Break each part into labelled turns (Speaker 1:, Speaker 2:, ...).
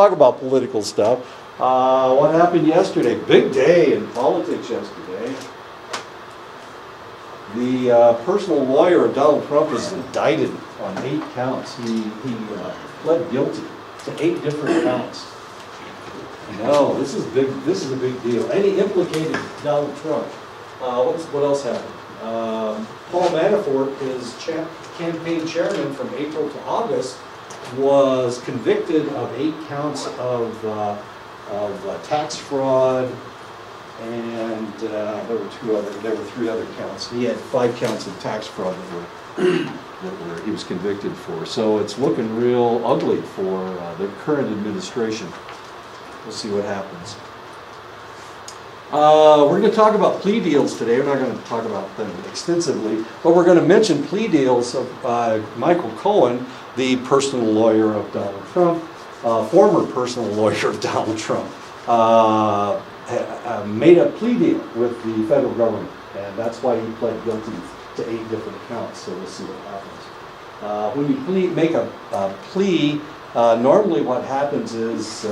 Speaker 1: Talk about political stuff. What happened yesterday? Big day in politics yesterday. The personal lawyer of Donald Trump was indicted on 8 counts. He pled guilty to 8 different counts. No, this is big. This is a big deal. And he implicated Donald Trump. What else happened? Paul Manafort, his campaign chairman from April to August, was convicted of 8 counts of tax fraud, and there were 3 other counts. He had 5 counts of tax fraud that he was convicted for. So it's looking real ugly for the current administration. We'll see what happens. We're going to talk about plea deals today. We're not going to talk about them extensively, but we're going to mention plea deals of Michael Cohen, the personal lawyer of Donald Trump, former personal lawyer of Donald Trump, made a plea deal with the federal government, and that's why he pled guilty to 8 different counts. So we'll see what happens. When you make a plea, normally what happens is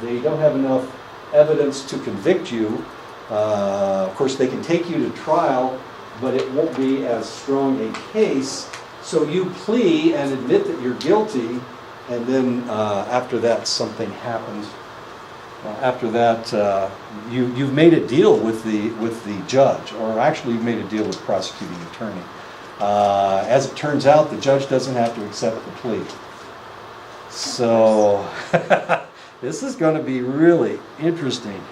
Speaker 1: they don't have enough evidence to convict you. Of course, they can take you to trial, but it won't be as strong a case. So you plea and admit that you're guilty, and then after that, something happens. After that, you've made a deal with the judge, or actually you've made a deal with the prosecuting attorney. As it turns out, the judge doesn't have to accept the plea. So this is going to be really interesting.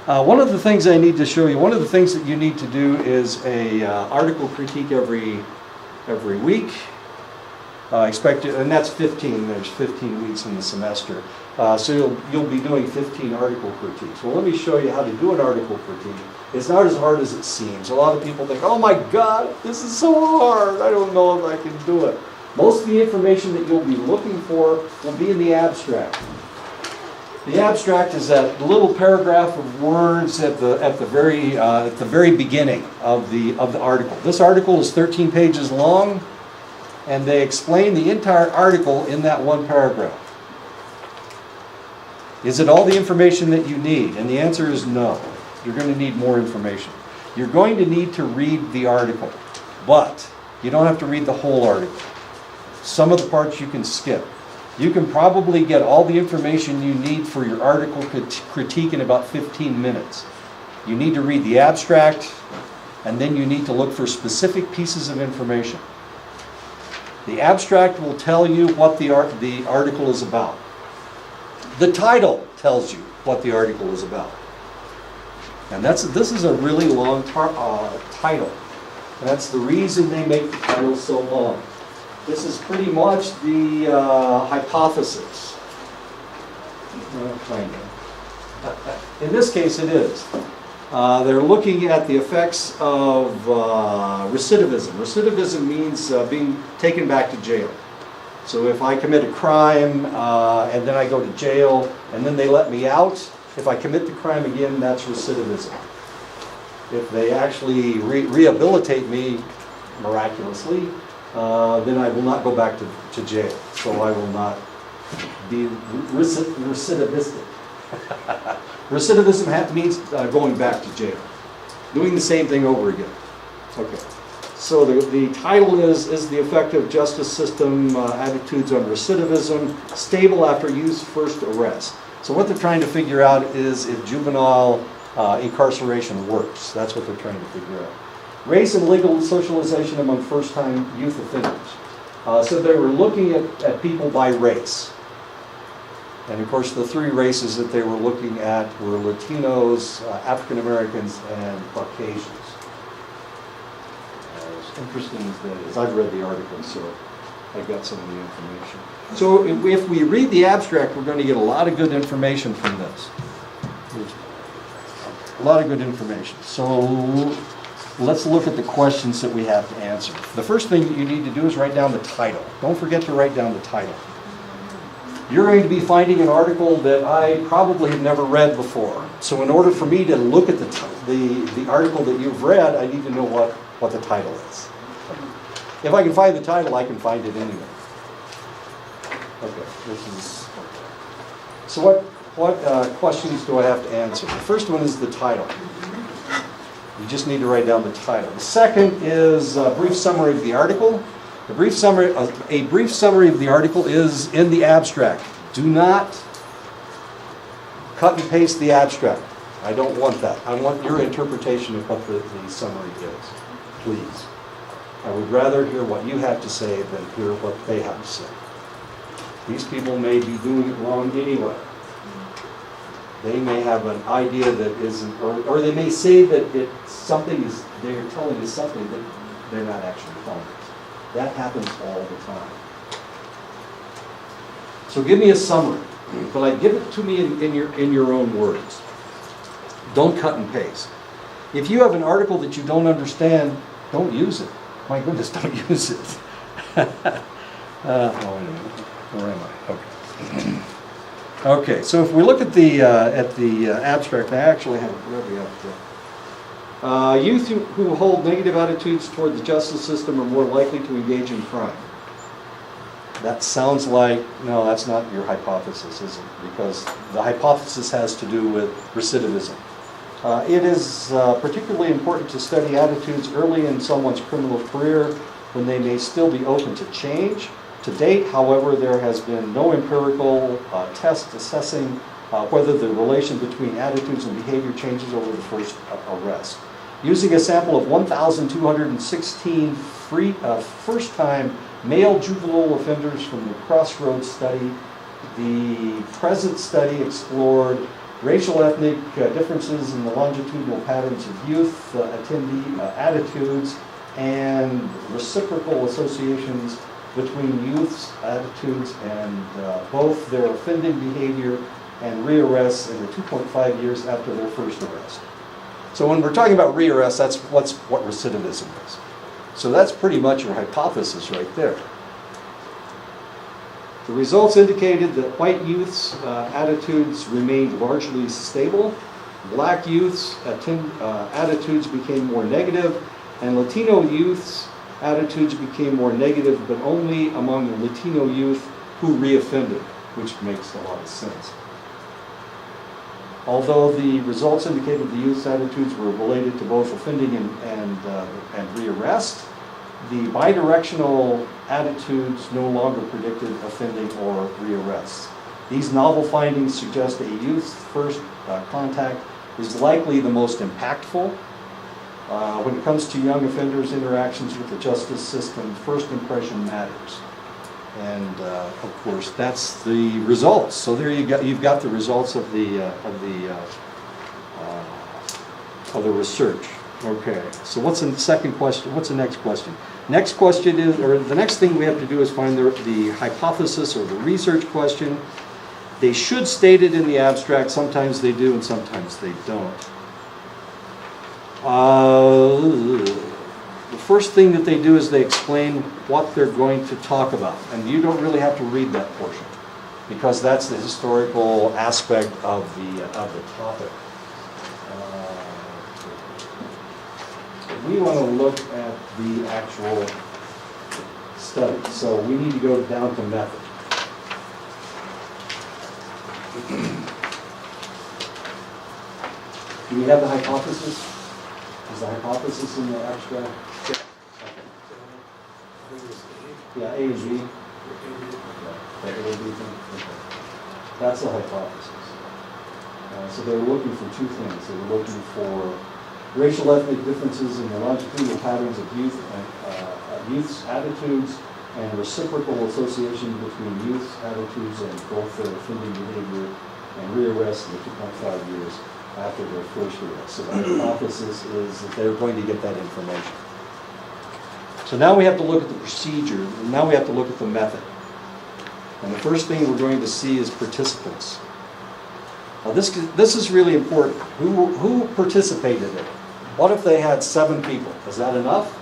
Speaker 1: One of the things I need to show you, one of the things that you need to do is a article critique every week. And that's 15. There's 15 weeks in the semester, so you'll be doing 15 article critiques. Well, let me show you how to do an article critique. It's not as hard as it seems. A lot of people think, "Oh my God, this is so hard. I don't know if I can do it." Most of the information that you'll be looking for will be in the abstract. The abstract is that little paragraph of words at the very beginning of the article. This article is 13 pages long, and they explain the entire article in that one paragraph. Is it all the information that you need? And the answer is no. You're going to need more information. You're going to need to read the article, but you don't have to read the whole article. Some of the parts you can skip. You can probably get all the information you need for your article critique in about 15 minutes. You need to read the abstract, and then you need to look for specific pieces of information. The abstract will tell you what the article is about. The title tells you what the article is about. And this is a really long title. And that's the reason they make the title so long. This is pretty much the hypothesis. Kind of. In this case, it is. They're looking at the effects of recidivism. Recidivism means being taken back to jail. So if I commit a crime and then I go to jail and then they let me out, if I commit the crime again, that's recidivism. If they actually rehabilitate me miraculously, then I will not go back to jail. So I will not be recidivistic. Recidivism means going back to jail. Doing the same thing over again. Okay. So the title is the effect of justice system attitudes on recidivism, stable after youth's first arrest. So what they're trying to figure out is if juvenile incarceration works. That's what they're trying to figure out. Race and legal socialization among first-time youth offenders. So they were looking at people by race. And of course the 3 races that they were looking at were Latinos, African Americans, and Caucasians. As interesting as that is, I've read the article, so I got some of the information. So if we read the abstract, we're going to get a lot of good information from this. A lot of good information. So let's look at the questions that we have to answer. The first thing that you need to do is write down the title. Don't forget to write down the title. You're going to be finding an article that I probably have never read before. So in order for me to look at the article that you've read, I need to know what the title is. If I can find the title, I can find it anyway. Okay, this is So what questions do I have to answer? The first one is the title. You just need to write down the title. The second is a brief summary of the article. A brief summary of the article is in the abstract. Do not cut and paste the abstract. I don't want that. I want your interpretation of what the summary is, please. I would rather hear what you have to say than hear what they have to say. These people may be doing it wrong anyway. They may have an idea that isn't, or they may say that they're telling us something that they're not actually telling us. That happens all the time. So give me a summary, but give it to me in your own words. Don't cut and paste. If you have an article that you don't understand, don't use it. My goodness, don't use it. Wait a minute. Where am I? Okay. Okay, so if we look at the abstract, I actually have it really up there. Youth who hold negative attitudes toward the justice system are more likely to engage in crime. That sounds like, no, that's not your hypothesis, is it? Because the hypothesis has to do with recidivism. It is particularly important to study attitudes early in someone's criminal career when they may still be open to change. To date, however, there has been no empirical test assessing whether the relation between attitudes and behavior changes over the first arrest. Using a sample of 1,216 first-time male juvenile offenders from the Crossroads study, the present study explored racial ethnic differences in the longitudinal patterns of youth attendee attitudes and reciprocal associations between youth's attitudes and both their offending behavior and rearrests in the 2.5 years after their first arrest. So when we're talking about rearrest, that's what recidivism is. So that's pretty much your hypothesis right there. The results indicated that white youth's attitudes remained largely stable, black youth's attitudes became more negative, and Latino youth's attitudes became more negative, but only among the Latino youth who reoffended, which makes a lot of sense. Although the results indicated the youth's attitudes were related to both offending and rearrest, the bidirectional attitudes no longer predicted offending or rearrests. These novel findings suggest a youth's first contact is likely the most impactful. When it comes to young offenders' interactions with the justice system, first impression matters. And of course, that's the results. So there you've got the results of the research. Okay. So what's the second question? What's the next question? Next question is, or the next thing we have to do is find the hypothesis or the research question. They should state it in the abstract. Sometimes they do, and sometimes they don't. The first thing that they do is they explain what they're going to talk about. And you don't really have to read that portion because that's the historical aspect of the topic. We want to look at the actual study. So we need to go down to method. Do we have the hypothesis? Is the hypothesis in the abstract? Yeah, A and B. Okay. That's the hypothesis. So they were looking for two things. They were looking for racial ethnic differences in the longitudinal patterns of youth's attitudes and reciprocal association between youth's attitudes and both their offending behavior and rearrest in the 2.5 years after their first arrest. So the hypothesis is that they're going to get that information. So now we have to look at the procedure, and now we have to look at the method. And the first thing we're going to see is participants. Now this is really important. Who participated in it? What if they had 7 people? Is that enough?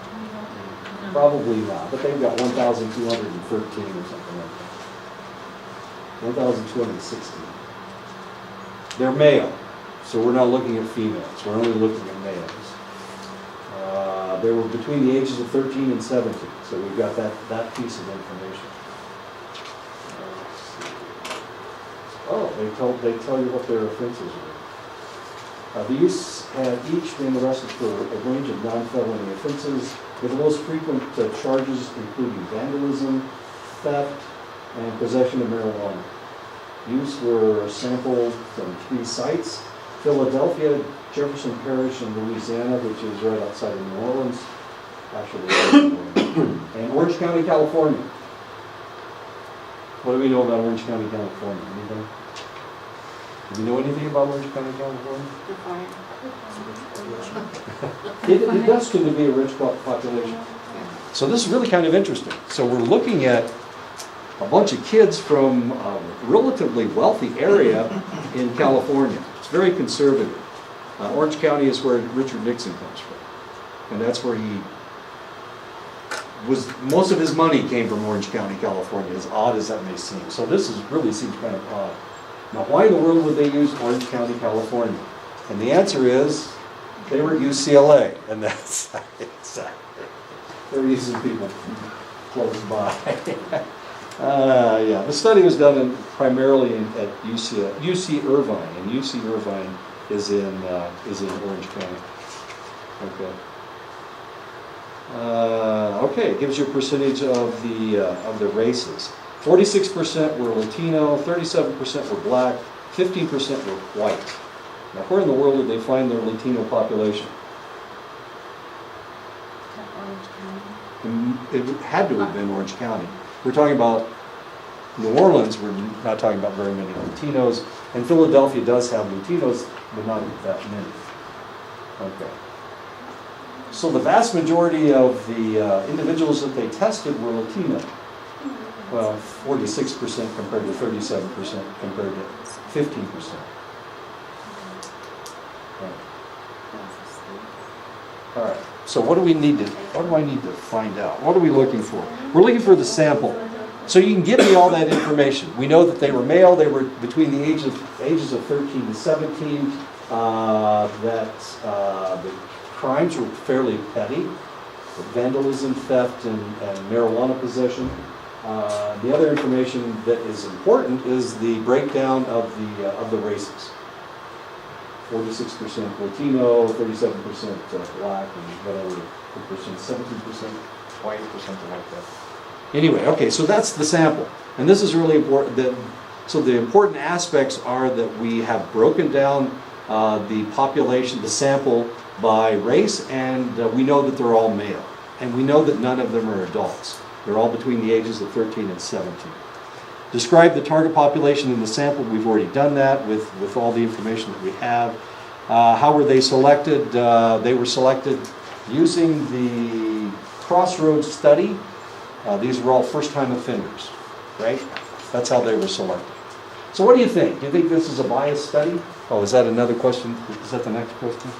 Speaker 2: No.
Speaker 1: Probably not, but they've got 1,213 or something like that. 1,216. They're male, so we're not looking at females. We're only looking at males. They were between the ages of 13 and 17, so we've got that piece of information. Oh, they tell you what their offenses are. The youths had each been arrested for a range of non-felony offenses, with the most frequent charges including vandalism, theft, and possession of marijuana. Youths were sampled from 3 sites: Philadelphia, Jefferson Parish in Louisiana, which is right outside of New Orleans, actually, right in New Orleans, and Orange County, California. What do we know about Orange County, California? Anybody? Do you know anything about Orange County, California? It does tend to be a rich population. So this is really kind of interesting. So we're looking at a bunch of kids from a relatively wealthy area in California. It's very conservative. Orange County is where Richard Nixon comes from. And that's where most of his money came from Orange County, California, as odd as that may seem. So this really seems kind of odd. Now, why in the world would they use Orange County, California? And the answer is, they were at UCLA, and that's exactly. They're using people close by. Yeah, the study was done primarily at UC Irvine, and UC Irvine is in Orange County. Okay. Okay, it gives you a percentage of the races. 46% were Latino, 37% were black, 15% were white. Now, where in the world did they find their Latino population? It had to have been Orange County. We're talking about New Orleans, we're not talking about very many Latinos, and Philadelphia does have Latinos, but not that many. Okay. So the vast majority of the individuals that they tested were Latino. Well, 46% compared to 37% compared to 15%. All right. So what do I need to find out? What are we looking for? We're looking for the sample. So you can give me all that information. We know that they were male. They were between the ages of 13 to 17. That the crimes were fairly petty: vandalism, theft, and marijuana possession. The other information that is important is the breakdown of the races. 46% Latino, 37% black, and whatever percent, 17% white or something like that. Anyway, okay, so that's the sample, and this is really important. So the important aspects are that we have broken down the population, the sample, by race, and we know that they're all male, and we know that none of them are adults. They're all between the ages of 13 and 17. Describe the target population in the sample. We've already done that with all the information that we have. How were they selected? They were selected using the Crossroads study. These were all first-time offenders, right? That's how they were selected. So what do you think? Do you think this is a biased study? Oh, is that another question? Is that the next question?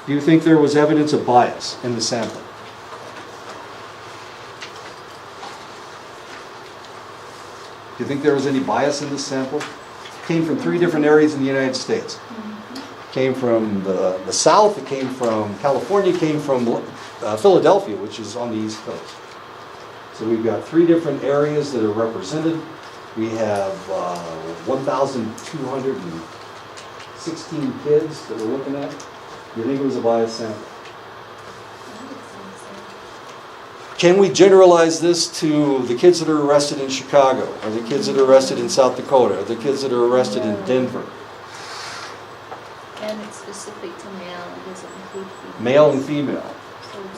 Speaker 1: Do you think there was evidence of bias in the sample? Do you think there was any bias in this sample? Came from 3 different areas in the United States. Came from the South, it came from California, it came from Philadelphia, which is on the East Coast. So we've got 3 different areas that are represented. We have 1,216 kids that we're looking at. Do you think it was a biased sample? Can we generalize this to the kids that are arrested in Chicago, or the kids that are arrested in South Dakota, or the kids that are arrested in Denver?
Speaker 2: And it's specific to male, it doesn't include female.
Speaker 1: Male and female.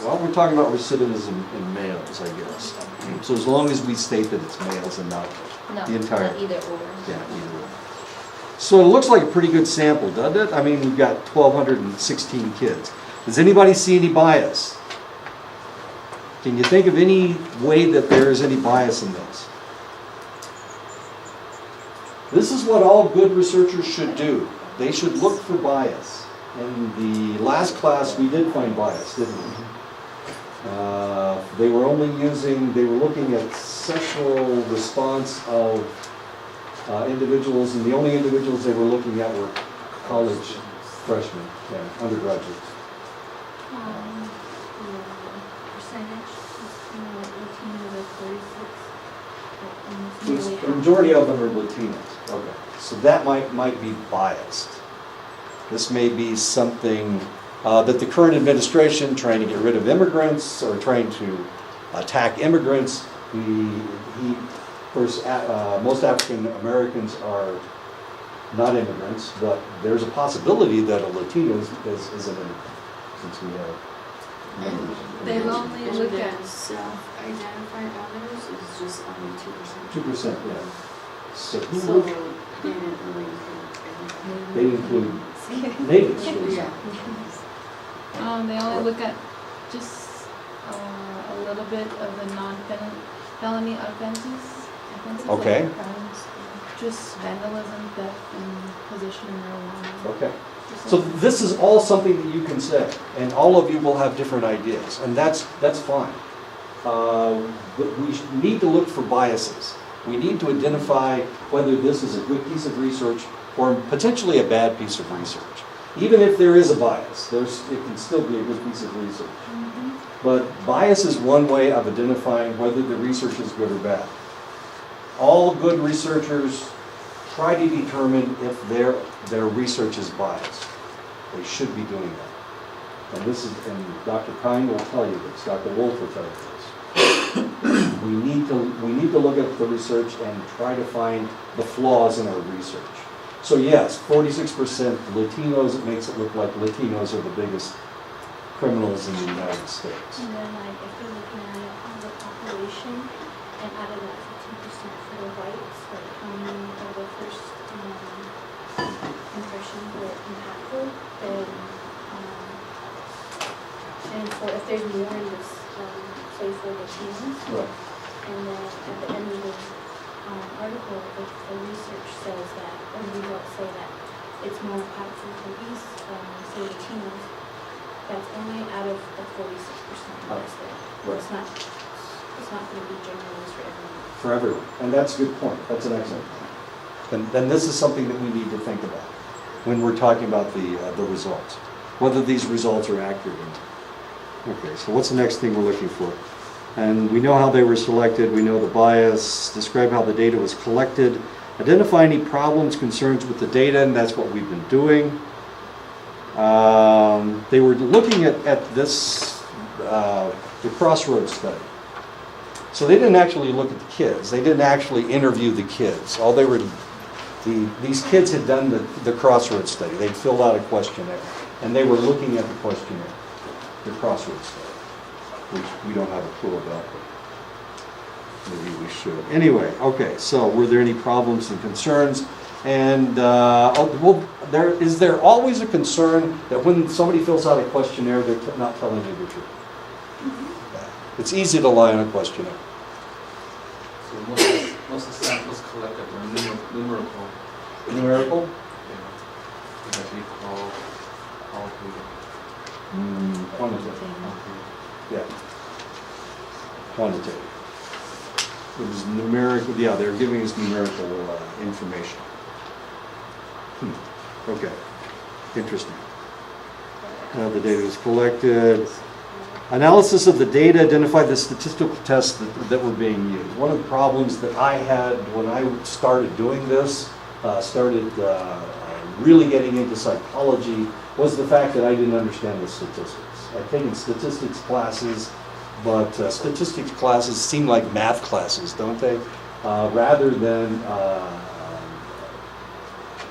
Speaker 1: Well, we're talking about recidivism in males, I guess. So as long as we state that it's males and not the entire...
Speaker 2: Not either or.
Speaker 1: Yeah, either or. So it looks like a pretty good sample, doesn't it? I mean, we've got 1,216 kids. Does anybody see any bias? Can you think of any way that there is any bias in this? This is what all good researchers should do. They should look for bias. In the last class, we did find bias, didn't we? They were looking at sexual response of individuals, and the only individuals they were looking at were college freshmen, undergraduates.
Speaker 2: Percentage, Latino was 36,
Speaker 1: The majority of them are Latinos. Okay. So that might be biased. This may be something that the current administration, trying to get rid of immigrants or trying to attack immigrants, of course, most African Americans are not immigrants, but there's a possibility that a Latino is an immigrant, since we have members.
Speaker 2: They only look
Speaker 3: And
Speaker 2: at,
Speaker 3: then self-identified others is just only 2%.
Speaker 1: 2%, yeah. So who
Speaker 3: So
Speaker 1: would-
Speaker 3: they didn't really include
Speaker 1: they include natives, for
Speaker 3: everybody.
Speaker 1: example.
Speaker 2: they only look at just a little bit of the non-felony offenses. like
Speaker 1: Okay.
Speaker 2: crimes, just vandalism, theft, and possession of marijuana.
Speaker 1: Okay.
Speaker 2: Just
Speaker 1: So
Speaker 2: like-
Speaker 1: this is all something that you can say, and all of you will have different ideas, and that's fine. But we need to look for biases. We need to identify whether this is a good piece of research or potentially a bad piece of research. Even if there is a bias, it can still be a good piece of research.
Speaker 2: Mhm.
Speaker 1: But bias is one way of identifying whether the research is good or bad. All good researchers try to determine if their research is biased. They should be doing that. And Dr. Kine will tell you this, Dr. Wolf will tell you this. We need to look at the research and try to find the flaws in our research. So yes, 46% Latinos, it makes it look like Latinos are the biggest criminals in the United States.
Speaker 4: And then like if you're looking at it on the population and out of that 15% for the whites, like how many of the first impressions were impactful, then and for if there's more in this say for Latinos,
Speaker 1: Right.
Speaker 4: and then at the end of the article, if the research says that, or the results say that it's more impactful for these say Latinos, that's only out of the 46% that's there.
Speaker 1: Right.
Speaker 4: It's not going to be generalized for everyone.
Speaker 1: For everyone, and that's a good point, that's an excellent point. Then this is something that we need to think about when we're talking about the results, whether these results are accurate or not. Okay, so what's the next thing we're looking for? And we know how they were selected, we know the bias, describe how the data was collected, identify any problems, concerns with the data, and that's what we've been doing. They were looking at this, the Crossroads study. So they didn't actually look at the kids. They didn't actually interview the kids. All they were, these kids had done the Crossroads study. They'd filled out a questionnaire, and they were looking at the questionnaire, the Crossroads study, which we don't have a clue about, but maybe we should. Anyway, okay, so were there any problems and concerns? And is there always a concern that when somebody fills out a questionnaire, they're not telling you the truth? It's easy to lie on a questionnaire.
Speaker 5: So most of the samples collected were numerical.
Speaker 1: Numerical?
Speaker 5: Yeah. That we call qualitative.
Speaker 1: Quantitative. Yeah. Quantitative. It was numerical, yeah, they're giving us numerical information. Okay, interesting. How the data was collected. Analysis of the data identified the statistical tests that were being used. One of the problems that I had when I started doing this, really getting into psychology, was the fact that I didn't understand the statistics. I'd taken statistics classes, but statistics classes seem like math classes, don't they? Rather than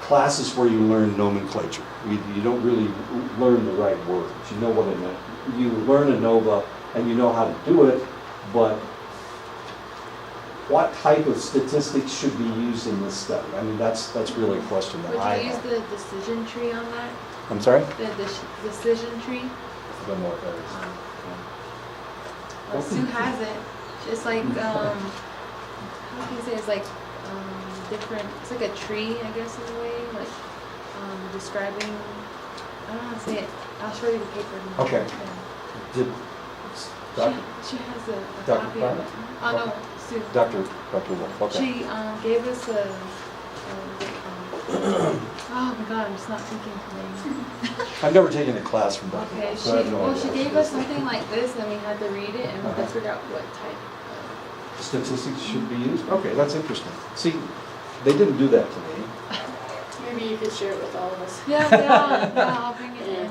Speaker 1: classes where you learn nomenclature. You don't really learn the right words. You know what you learn ANOVA and you know how to do it, but what type of statistics should be used in this study? I mean, that's really a question that I
Speaker 2: Would you use
Speaker 1: have.
Speaker 2: the decision tree on that?
Speaker 1: I'm sorry?
Speaker 2: The decision tree?
Speaker 1: I don't know what that is.
Speaker 2: Well, Sue has it. It's like, how can you say, it's like different, it's like a tree, I guess, in a way, like describing, I don't know how to say it. I'll show you the paper.
Speaker 1: Okay.
Speaker 2: Yeah.
Speaker 1: Did
Speaker 2: She has a
Speaker 1: Dr.
Speaker 2: copy of it. Oh, no, Sue.
Speaker 1: Dr. Wolf, okay.
Speaker 2: She gave us oh my God, I'm just not thinking of the name.
Speaker 1: I've never taken a class from Dr.
Speaker 2: Okay,
Speaker 1: Wolf, so I have no idea
Speaker 2: she
Speaker 1: what
Speaker 2: gave
Speaker 1: it
Speaker 2: us
Speaker 1: is.
Speaker 2: something like this, and we had to read it, and we had to
Speaker 1: Uh-huh.
Speaker 2: figure out what type
Speaker 1: Statistics should be used? Okay, that's interesting. See, they didn't do that to me.
Speaker 3: Maybe you could share it with all of us.
Speaker 2: Yeah, I'll bring it in.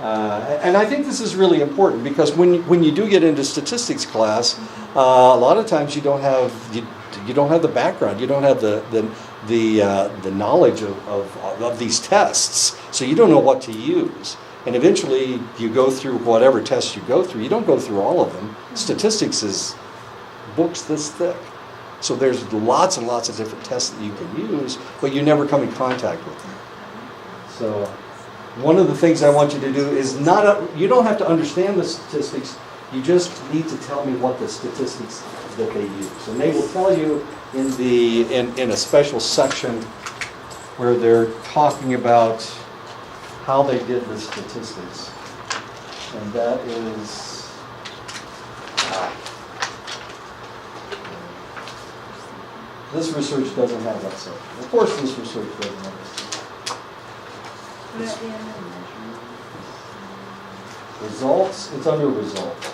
Speaker 1: And I think this is really important because when you do get into statistics class, a lot of times you don't have the background, you don't have the knowledge of these tests, so you don't know what to use. And eventually you go through whatever tests you go through. You don't go through all of them. Statistics is books this thick. So there's lots and lots of different tests that you can use, but you never come in contact with them. So one of the things I want you to do is you don't have to understand the statistics, you just need to tell me what the statistics that they use. And they will tell you in a special section where they're talking about how they did the statistics. And that is, this research doesn't have that section. Of course this research doesn't have that section.
Speaker 2: Put it at the end of the
Speaker 1: Results, it's under results.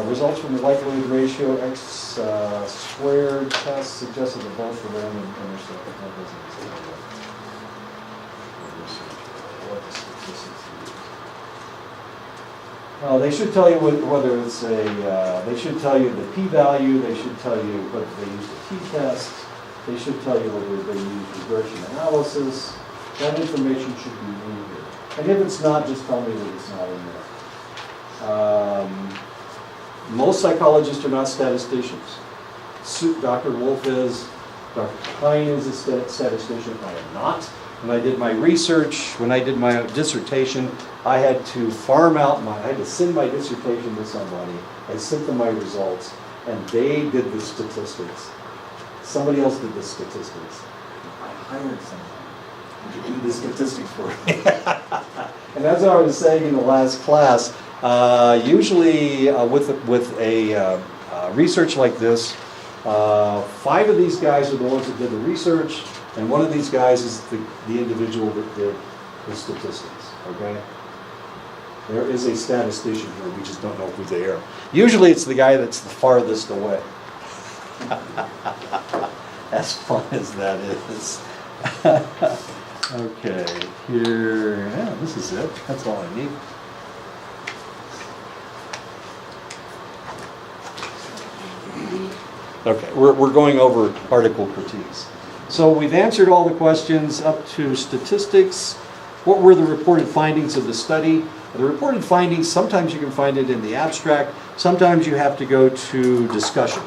Speaker 1: Results from the likelihood ratio x squared test suggested that both the random intercept. That doesn't explain what the statistics use. They should tell you whether it's they should tell you the p-value, they should tell you whether they use the t-test, they should tell you whether they use regression analysis. That information should be in here. And if it's not, just tell me that it's not in there. Most psychologists are not statisticians. Dr. Wolf is, Dr. Klein is a statistician. I am not. When I did my research, when I did my dissertation, I had to I had to send my dissertation to somebody. I sent them my results, and they did the statistics. Somebody else did the statistics. I hired someone to do the statistics for me. And as I was saying in the last class, usually with a research like this, 5 of these guys are the ones that did the research, and one of these guys is the individual that did the statistics, okay? There is a statistician here, we just don't know who they are. Usually it's the guy that's the farthest away. As fun as that is. Okay, here, yeah, this is it. That's all I need. Okay, we're going over article critiques. So we've answered all the questions up to statistics. What were the reported findings of the study? The reported findings, sometimes you can find it in the abstract. Sometimes you have to go to discussion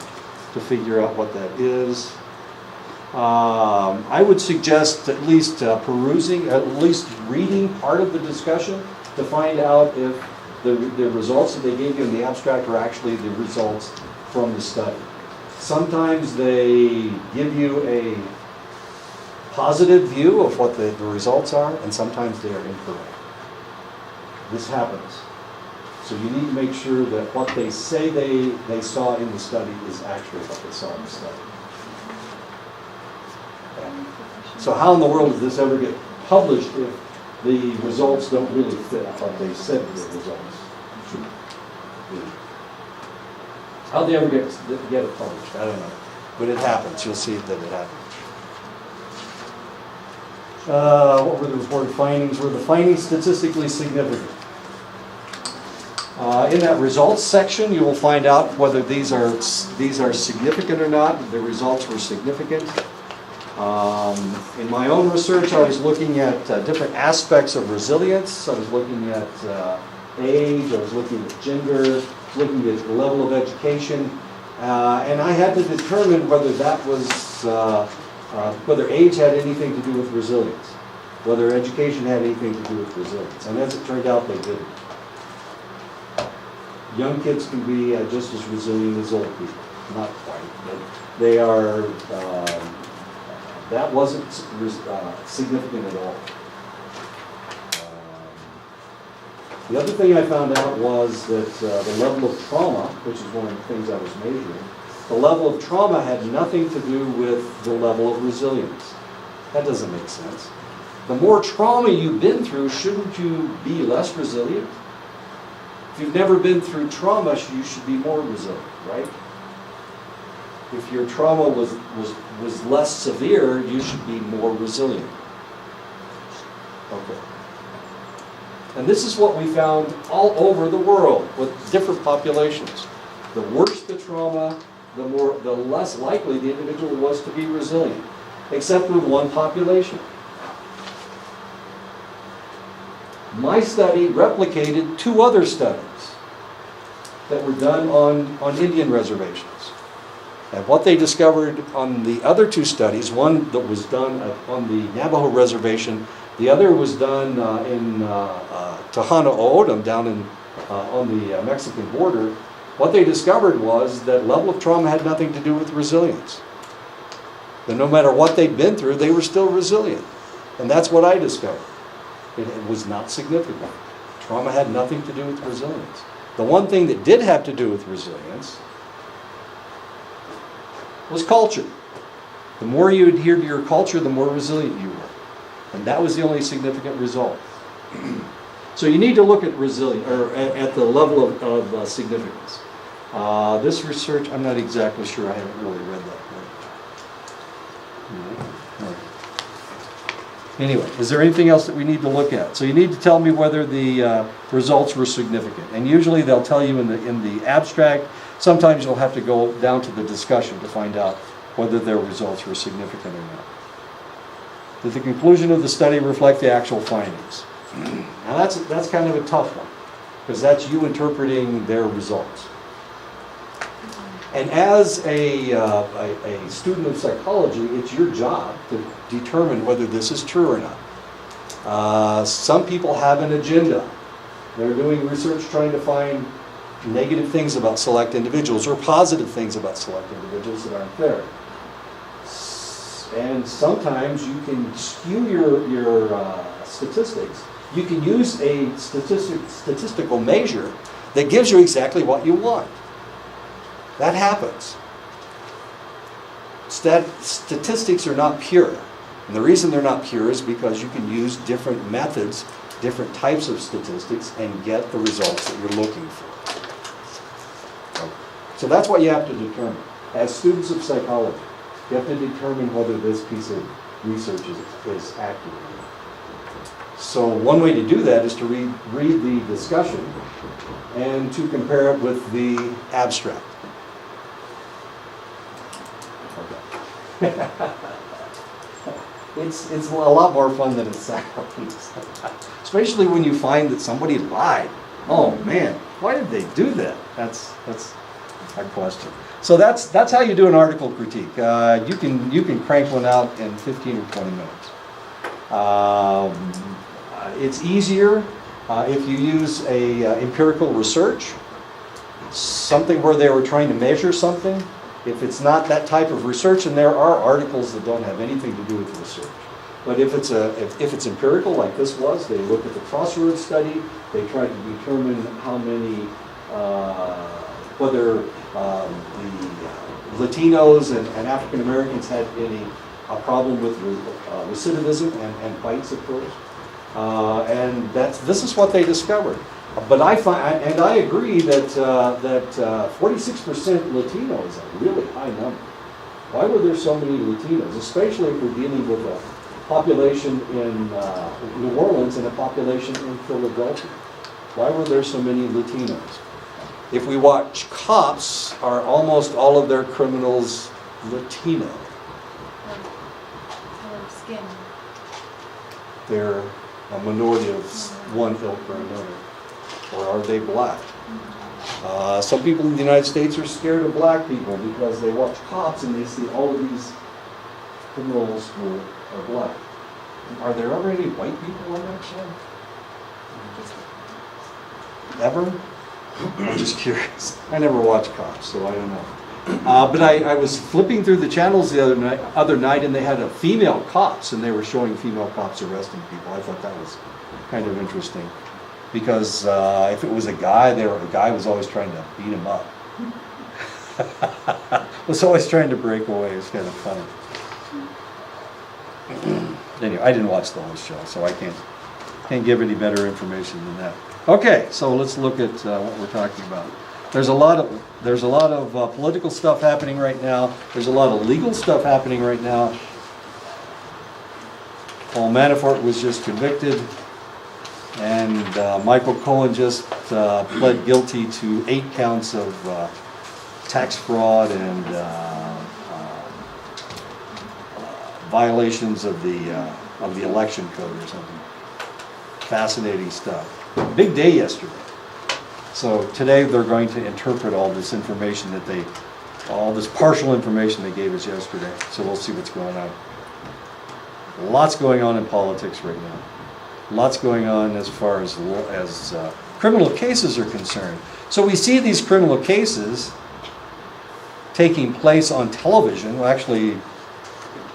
Speaker 1: to figure out what that is. I would suggest at least perusing, at least reading part of the discussion to find out if the results that they gave you in the abstract are actually the results from the study. Sometimes they give you a positive view of what the results are, and sometimes they are incorrect. This happens. So you need to make sure that what they say they saw in the study is actually what they saw in the study. So how in the world does this ever get published if the results don't really fit what they said the results should be? How'd they ever get it published? I don't know. But it happens. You'll see that it happens. What were the reported findings? Were the findings statistically significant? In that results section, you will find out whether these are significant or not. The results were significant. In my own research, I was looking at different aspects of resilience. I was looking at age, I was looking at gender, looking at the level of education, and I had to determine whether that was, whether age had anything to do with resilience, whether education had anything to do with resilience. And as it turned out, they didn't. Young kids can be just as resilient as old people. Not quite, but they are, that wasn't significant at all. The other thing I found out was that the level of trauma, which is one of the things I was measuring, the level of trauma had nothing to do with the level of resilience. That doesn't make sense. The more trauma you've been through, shouldn't you be less resilient? If you've never been through trauma, you should be more resilient, right? If your trauma was less severe, you should be more resilient. Okay. And this is what we found all over the world with different populations. The worse the trauma, the less likely the individual was to be resilient, except with one population. My study replicated 2 other studies that were done on Indian reservations. And what they discovered on the other 2 studies, one that was done on the Navajo reservation, the other was done in Tohono O'odham down on the Mexican border. What they discovered was that level of trauma had nothing to do with resilience. That no matter what they'd been through, they were still resilient. And that's what I discovered. It was not significant. Trauma had nothing to do with resilience. The one thing that did have to do with resilience was culture. The more you adhered to your culture, the more resilient you were. And that was the only significant result. So you need to look at resilience, or at the level of significance. This research, I'm not exactly sure. I haven't really read that part. Anyway, is there anything else that we need to look at? So you need to tell me whether the results were significant. And usually they'll tell you in the abstract. Sometimes you'll have to go down to the discussion to find out whether their results were significant or not. Did the conclusion of the study reflect the actual findings? Now that's kind of a tough one, because that's you interpreting their results. And as a student of psychology, it's your job to determine whether this is true or not. Some people have an agenda. They're doing research trying to find negative things about select individuals or positive things about select individuals that aren't there. And sometimes you can skew your statistics. You can use a statistical measure that gives you exactly what you want. That happens. Statistics are not pure. And the reason they're not pure is because you can use different methods, different types of statistics, and get the results that you're looking for. So that's what you have to determine. As students of psychology, you have to determine whether this piece of research is accurate. So one way to do that is to read the discussion and to compare it with the abstract. Okay. It's a lot more fun than it sounds. Especially when you find that somebody lied. Oh man, why did they do that? That's a question. So that's how you do an article critique. You can crank one out in 15 or 20 minutes. It's easier if you use a empirical research, something where they were trying to measure something. If it's not that type of research, and there are articles that don't have anything to do with research. But if it's empirical, like this was, they look at the Crossroads study. They try to determine how many, whether the Latinos and African Americans had a problem with recidivism and fights, of course. And this is what they discovered. But I find, and I agree that 46% Latino is a really high number. Why were there so many Latinos, especially if we're dealing with a population in New Orleans and a population in Philadelphia? Why were there so many Latinos? If we watch Cops, are almost all of their criminals Latino?
Speaker 2: Color of skin.
Speaker 1: They're a minority of one ilk or another. Or are they black? Some people in the United States are scared of black people because they watch Cops and they see all of these criminals who are black. Are there ever any white people on that show? Ever? I'm just curious. I never watched Cops, so I don't know. But I was flipping through the channels the other night, and they had a female cops, and they were showing female cops arresting people. I thought that was kind of interesting. Because if it was a guy, the guy was always trying to beat him up. Was always trying to break away. It's kind of funny. Anyway, I didn't watch the whole show, so I can't give any better information than that. Okay, so let's look at what we're talking about. There's a lot of political stuff happening right now. There's a lot of legal stuff happening right now. Paul Manafort was just convicted, and Michael Cohen just pled guilty to 8 counts of tax fraud and violations of the election code or something. Fascinating stuff. Big day yesterday. So today they're going to interpret all this information all this partial information they gave us yesterday. So we'll see what's going on. Lots going on in politics right now. Lots going on as far as criminal cases are concerned. So we see these criminal cases taking place on television. Well, actually,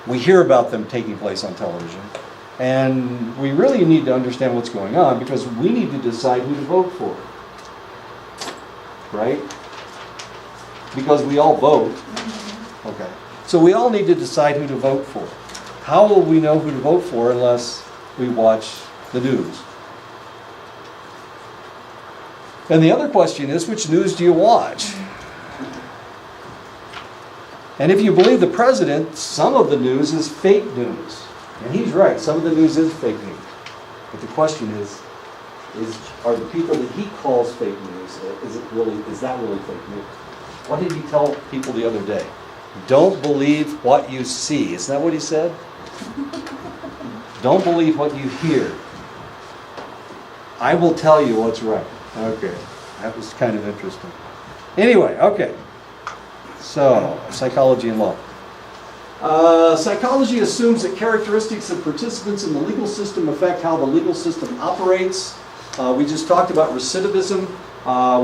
Speaker 1: we hear about them taking place on television. And we really need to understand what's going on because we need to decide who to vote for. Right? Because we all vote. Okay. So we all need to decide who to vote for. How will we know who to vote for unless we watch the news? And the other question is, which news do you watch? And if you believe the president, some of the news is fake news. And he's right, some of the news is fake news. But the question is are the people that he calls fake news, is that really fake news? What did he tell people the other day? Don't believe what you see. Isn't that what he said? Don't believe what you hear. I will tell you what's right. Okay, that was kind of interesting. Anyway, okay. So, psychology and law. Psychology assumes that characteristics of participants in the legal system affect how the legal system operates. We just talked about recidivism.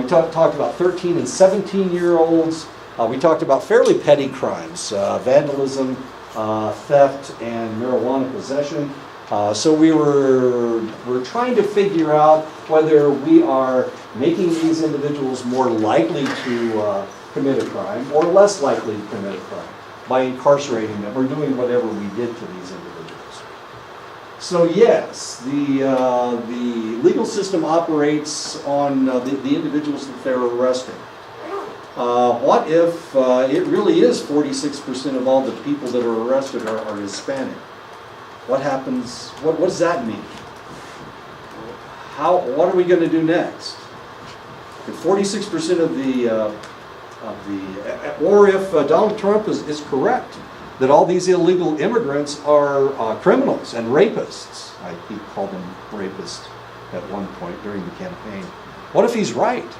Speaker 1: We talked about 13 and 17-year-olds. We talked about fairly petty crimes, vandalism, theft, and marijuana possession. So we're trying to figure out whether we are making these individuals more likely to commit a crime or less likely to commit a crime by incarcerating them or doing whatever we did to these individuals. So yes, the legal system operates on the individuals that they're arresting. What if it really is 46% of all the people that are arrested are Hispanic? What happens? What does that mean? What are we going to do next? If 46% or if Donald Trump is correct that all these illegal immigrants are criminals and rapists. He called them rapists at one point during the campaign. What if he's right?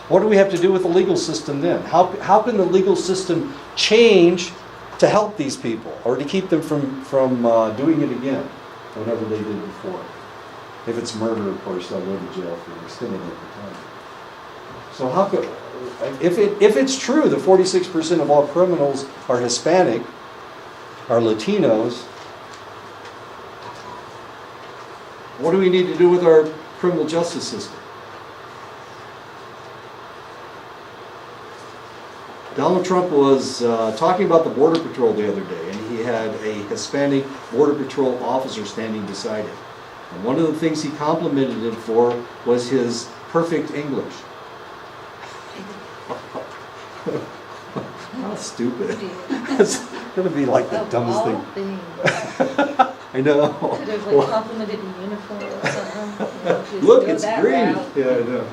Speaker 1: What do we have to do with the legal system then? How can the legal system change to help these people or to keep them from doing it again whenever they did before? If it's murder, of course, they'll go to jail for an extended length of time. So how could, if it's true that 46% of all criminals are Hispanic, are Latinos, what do we need to do with our criminal justice system? Donald Trump was talking about the Border Patrol the other day, and he had a Hispanic Border Patrol officer standing beside him. And one of the things he complimented him for was his perfect English. How stupid. It's going to be like the dumbest thing. I know.
Speaker 4: Could have like complimented in uniform or something. You know, just
Speaker 1: Look,
Speaker 4: go
Speaker 1: it's
Speaker 4: that
Speaker 1: green.
Speaker 4: route.
Speaker 1: Yeah, I know.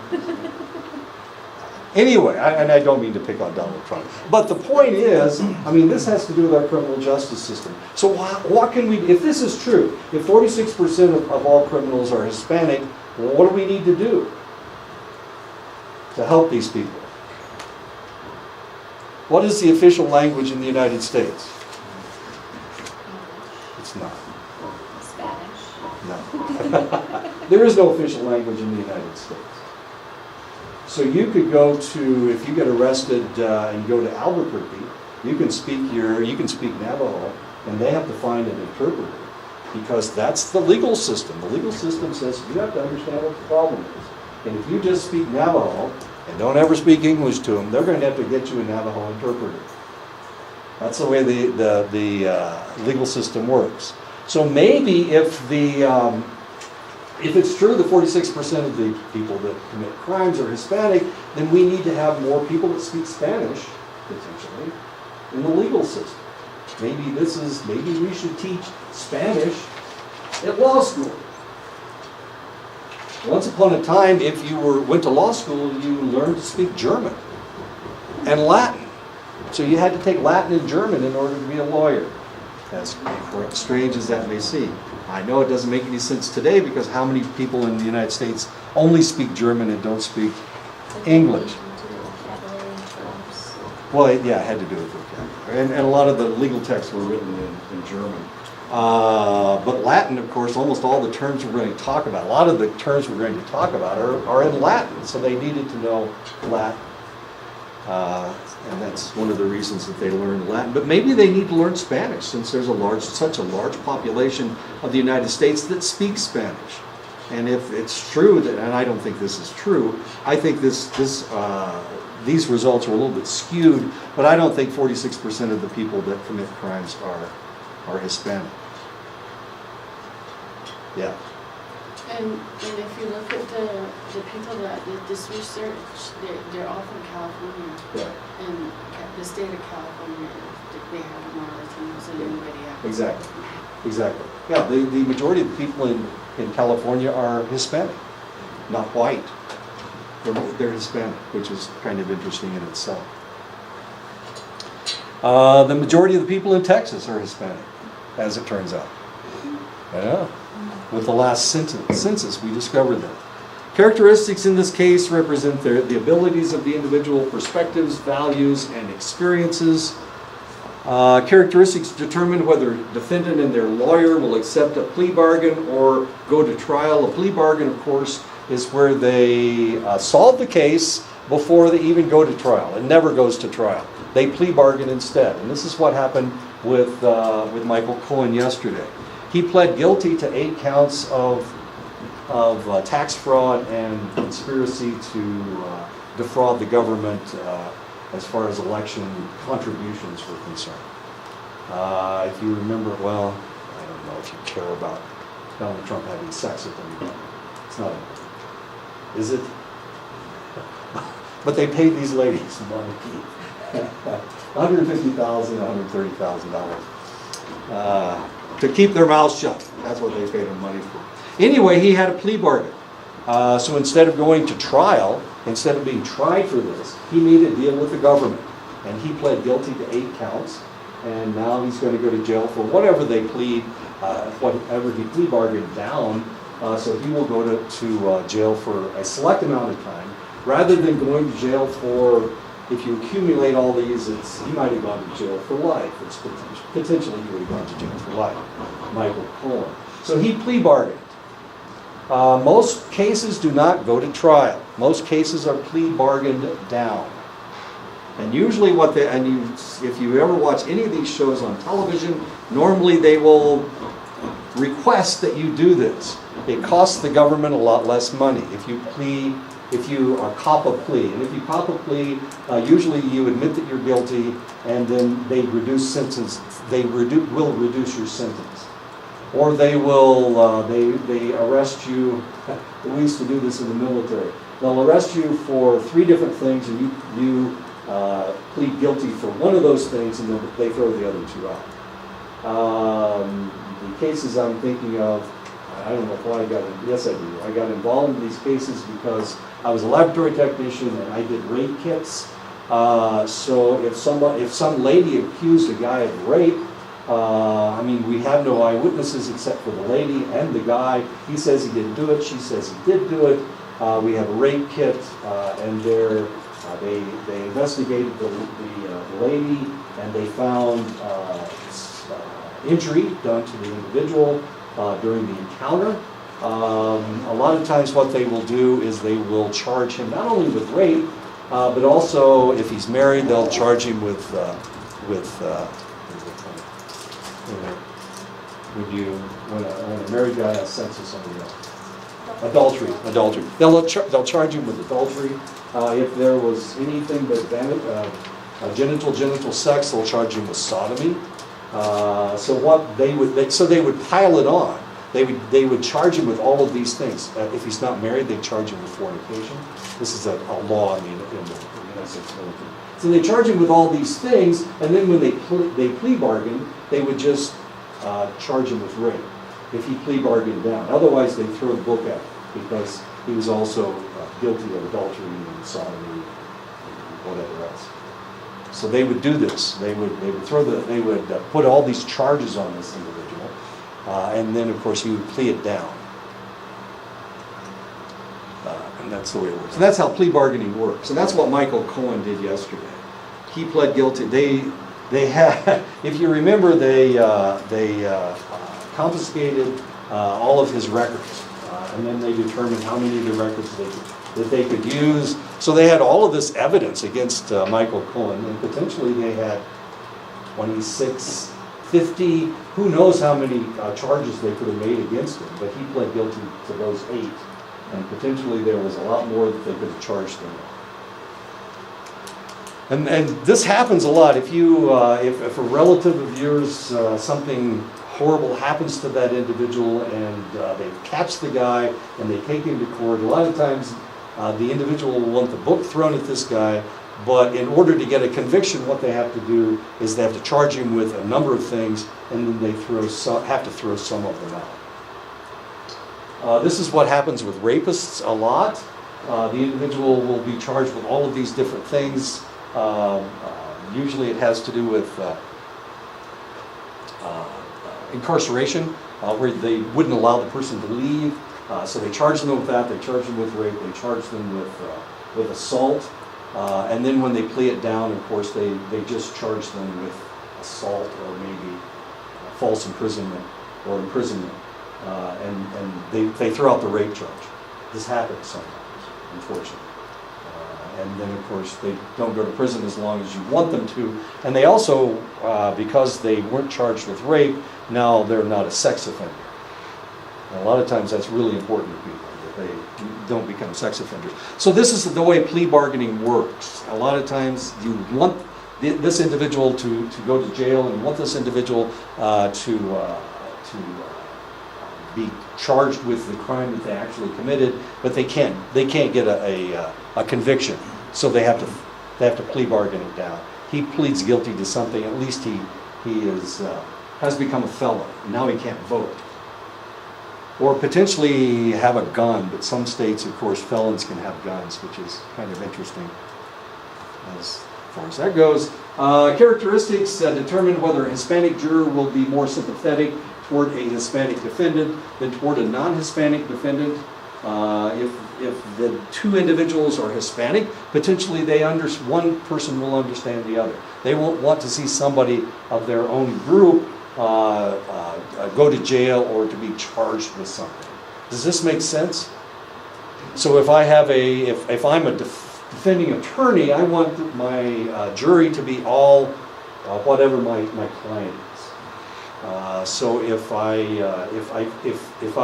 Speaker 1: Anyway, and I don't mean to pick on Donald Trump, but the point is, I mean, this has to do with our criminal justice system. So what can we, if this is true, if 46% of all criminals are Hispanic, what do we need to do to help these people? What is the official language in the United States? It's not.
Speaker 2: Spanish.
Speaker 1: No. There is no official language in the United States. So you could go to, if you get arrested and go to Albuquerque, you can speak Navajo, and they have to find an interpreter because that's the legal system. The legal system says you have to understand what the problem is. And if you just speak Navajo and don't ever speak English to them, they're going to have to get you a Navajo interpreter. That's the way the legal system works. So maybe if if it's true that 46% of the people that commit crimes are Hispanic, then we need to have more people that speak Spanish, potentially, in the legal system. Maybe we should teach Spanish at law school. Once upon a time, if you went to law school, you learned to speak German and Latin. So you had to take Latin and German in order to be a lawyer. As strange as that may seem. I know it doesn't make any sense today because how many people in the United States only speak German and don't speak English? Well, yeah, it had to do with vocabulary. And a lot of the legal texts were written in German. But Latin, of course, almost all the terms we're going to talk about, a lot of the terms we're going to talk about are in Latin, so they needed to know Latin. And that's one of the reasons that they learned Latin. But maybe they need to learn Spanish, since there's such a large population of the United States that speaks Spanish. And if it's true that, and I don't think this is true, I think these results are a little bit skewed, but I don't think 46% of the people that commit crimes are Hispanic. Yeah.
Speaker 3: And if you look at the people that did this research, they're all from California.
Speaker 1: Yeah.
Speaker 3: And the state of California, they have more Latinos than anybody else.
Speaker 1: Exactly. Yeah, the majority of the people in California are Hispanic, not white. They're Hispanic, which is kind of interesting in itself. The majority of the people in Texas are Hispanic, as it turns out. Yeah. With the last census, we discovered that. Characteristics in this case represent the abilities of the individual, perspectives, values, and experiences. Characteristics determine whether defendant and their lawyer will accept a plea bargain or go to trial. A plea bargain, of course, is where they solve the case before they even go to trial. It never goes to trial. They plea bargain instead. And this is what happened with Michael Cohen yesterday. He pled guilty to 8 counts of tax fraud and conspiracy to defraud the government as far as election contributions were concerned. If you remember, well, I don't know if you care about Donald Trump having sex with anybody. It's not important. Is it? But they paid these ladies money. $150,000, $130,000. To keep their mouths shut. That's what they paid him money for. Anyway, he had a plea bargain. So instead of going to trial, instead of being tried for this, he made a deal with the government. And he pled guilty to 8 counts. And now he's going to go to jail for whatever they plead, whatever he plea bargained down. So he will go to jail for a select amount of time. Rather than going to jail for, if you accumulate all these, he might have gone to jail for life. It's potentially he would have gone to jail for life, Michael Cohen. So he plea bargained. Most cases do not go to trial. Most cases are plea bargained down. And usually if you ever watch any of these shows on television, normally they will request that you do this. It costs the government a lot less money if you cop a plea. And if you cop a plea, usually you admit that you're guilty, and then they reduce sentence. They will reduce your sentence, or they will they arrest you. We used to do this in the military. They'll arrest you for 3 different things, and you plead guilty for one of those things, and then they throw the other 2 out. The cases I'm thinking of, I don't know why I got it. Yes, I do. I got involved in these cases because I was a laboratory technician and I did rape kits. So if some lady accused a guy of rape, we have no eyewitnesses except for the lady and the guy. He says he didn't do it. She says he did do it. We have a rape kit, and they investigated the lady, and they found injury done to the individual during the encounter. A lot of times what they will do is they will charge him not only with rape, but also if he's married, they'll charge him with when a married guy has sex with somebody else. Adultery. They'll charge him with adultery. If there was anything but genital sex, they'll charge him with sodomy. So they would pile it on. They would charge him with all of these things. If he's not married, they'd charge him with fornication. This is a law in the United States military. So they charge him with all these things, and then when they plea bargain, they would just charge him with rape if he plea bargained down. Otherwise, they'd throw the book at him because he was also guilty of adultery and sodomy and whatever else. So they would do this. They would put all these charges on this individual, and then of course he would plea it down. And that's the way it works. And that's how plea bargaining works. And that's what Michael Cohen did yesterday. He pled guilty. They had, if you remember, they confiscated all of his records, and then they determined how many of the records that they could use. So they had all of this evidence against Michael Cohen, and potentially they had 26, 50, who knows how many charges they could have made against him, but he pled guilty to those 8, and potentially there was a lot more that they could have charged him with. And this happens a lot. If a relative of yours, something horrible happens to that individual, and they catch the guy and they take him to court, a lot of times the individual will want the book thrown at this guy, but in order to get a conviction, what they have to do is they have to charge him with a number of things, and then they have to throw some of them out. This is what happens with rapists a lot. The individual will be charged with all of these different things. Usually it has to do with incarceration, where they wouldn't allow the person to leave. So they charge them with that, they charge them with rape, they charge them with assault. And then when they plea it down, of course, they just charge them with assault or maybe false imprisonment or imprisonment. And they throw out the rape charge. This happens sometimes, unfortunately. And then, of course, they don't go to prison as long as you want them to. And they also, because they weren't charged with rape, now they're not a sex offender. And a lot of times that's really important to people, that they don't become sex offenders. So this is the way plea bargaining works. A lot of times you want this individual to go to jail, and you want this individual to be charged with the crime that they actually committed, but they can't get a conviction, so they have to plea bargain it down. He pleads guilty to something. At least he has become a felon. Now he can't vote, or potentially have a gun. But some states, of course, felons can have guns, which is kind of interesting as far as that goes. Characteristics determine whether a Hispanic juror will be more sympathetic toward a Hispanic defendant than toward a non-Hispanic defendant. If the two individuals are Hispanic, potentially one person will understand the other. They won't want to see somebody of their own group go to jail or to be charged with something. Does this make sense? So if I'm a defending attorney, I want my jury to be all whatever my client is. So if I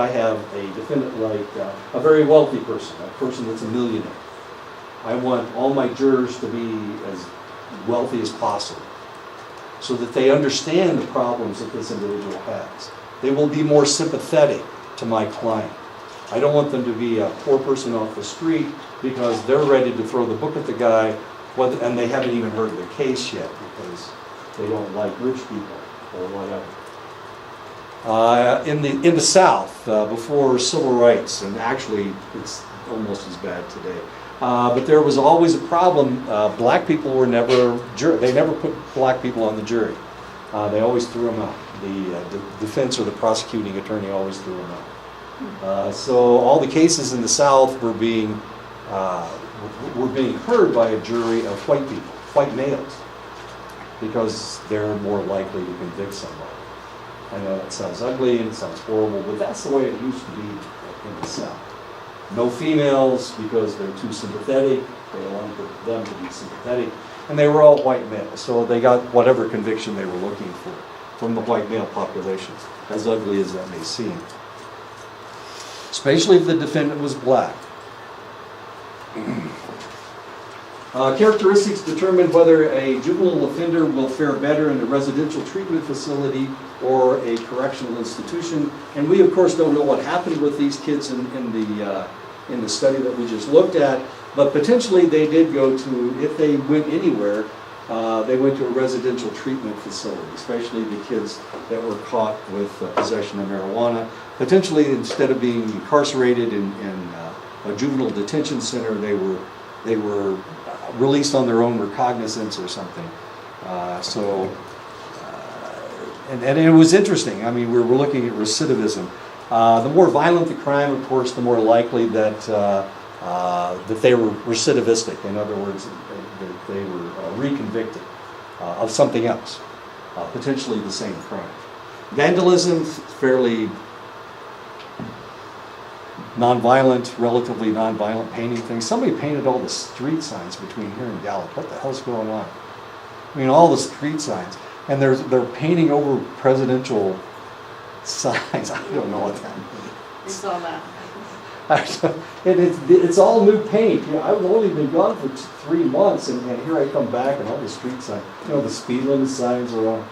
Speaker 1: have a defendant like a very wealthy person, a person that's a millionaire, I want all my jurors to be as wealthy as possible, so that they understand the problems that this individual has. They will be more sympathetic to my client. I don't want them to be a poor person off the street because they're ready to throw the book at the guy, and they haven't even heard the case yet because they don't like rich people or whatever. In the South, before civil rights, and actually it's almost as bad today, but there was always a problem. Black people were they never put black people on the jury. They always threw them out. The defense or the prosecuting attorney always threw them out. So all the cases in the South were being heard by a jury of white people, white males, because they're more likely to convict somebody. I know that sounds ugly and it sounds horrible, but that's the way it used to be in the South. No females because they're too sympathetic. They wanted them to be sympathetic. And they were all white males, so they got whatever conviction they were looking for from the white male population, as ugly as that may seem. Especially if the defendant was black. Characteristics determine whether a juvenile offender will fare better in a residential treatment facility or a correctional institution. And we, of course, don't know what happened with these kids in the study that we just looked at, but potentially they did go to, if they went anywhere, they went to a residential treatment facility, especially the kids that were caught with possession of marijuana. Potentially, instead of being incarcerated in a juvenile detention center, they were released on their own recognizance or something. And it was interesting. I mean, we were looking at recidivism. The more violent the crime, of course, the more likely that they were recidivistic. In other words, that they were reconvicted of something else, potentially the same crime. Vandalism, fairly nonviolent, relatively nonviolent painting things. Somebody painted all the street signs between here and Gallup. What the hell's going on? I mean, all the street signs. And they're painting over presidential signs. I don't know what that means.
Speaker 3: We saw that.
Speaker 1: It's all new paint. You know, I've only been gone for 3 months, and here I come back, and all the street signs, you know, the speed limit signs are on.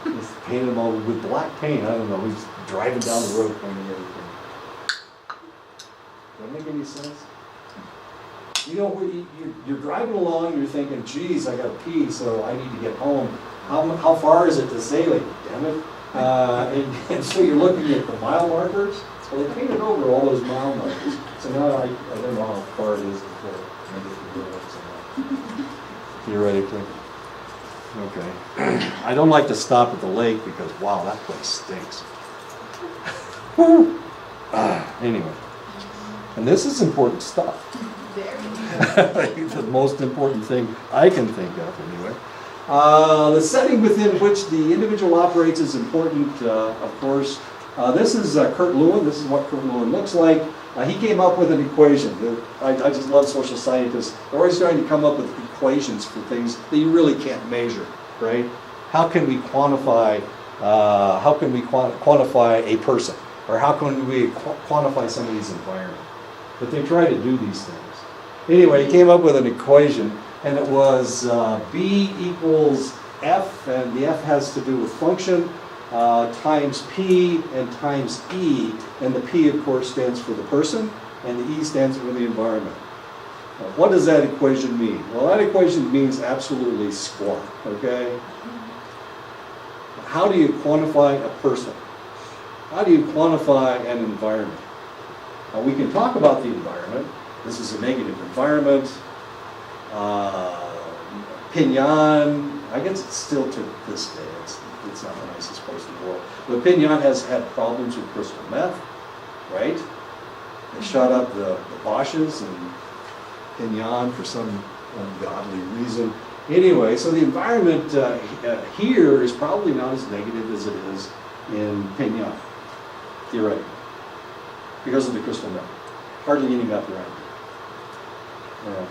Speaker 1: He's painted them all with black paint. I don't know. He's driving down the road painting everything. Does that make any sense? You know, you're driving along, and you're thinking, geez, I got to pee, so I need to get home. How far is it to Salem? Damn it. And so you're looking at the mile markers. Well, they painted over all those mile markers. So now I don't know how far it is before I get to go up somewhere. Theoretically. Okay. I don't like to stop at the lake because, wow, that place stinks. Anyway. And this is important stuff.
Speaker 2: Very.
Speaker 1: The most important thing I can think of, anyway. The setting within which the individual operates is important, of course. This is Kurt Lewin. This is what Kurt Lewin looks like. He came up with an equation. I just love social scientists. They're always trying to come up with equations for things that you really can't measure, right? How can we quantify? Quantify a person, or how can we quantify somebody's environment? But they try to do these things. Anyway, he came up with an equation, and it was B equals F, and the F has to do with function, times P and times E, and the P, of course, stands for the person, and the E stands for the environment. What does that equation mean? Well, that equation means absolutely squat, okay? How do you quantify a person? How do you quantify an environment? We can talk about the environment. This is a negative environment. Pinyon, I guess it's still to this day, it's not the nicest place in the world. But Pinyon has had problems with crystal meth, right? They shot up the Bosch's and Pinyon for some ungodly reason. Anyway, so the environment here is probably not as negative as it is in Pinyon, theoretically, because of the crystal meth. Hardly any meth around here. Well,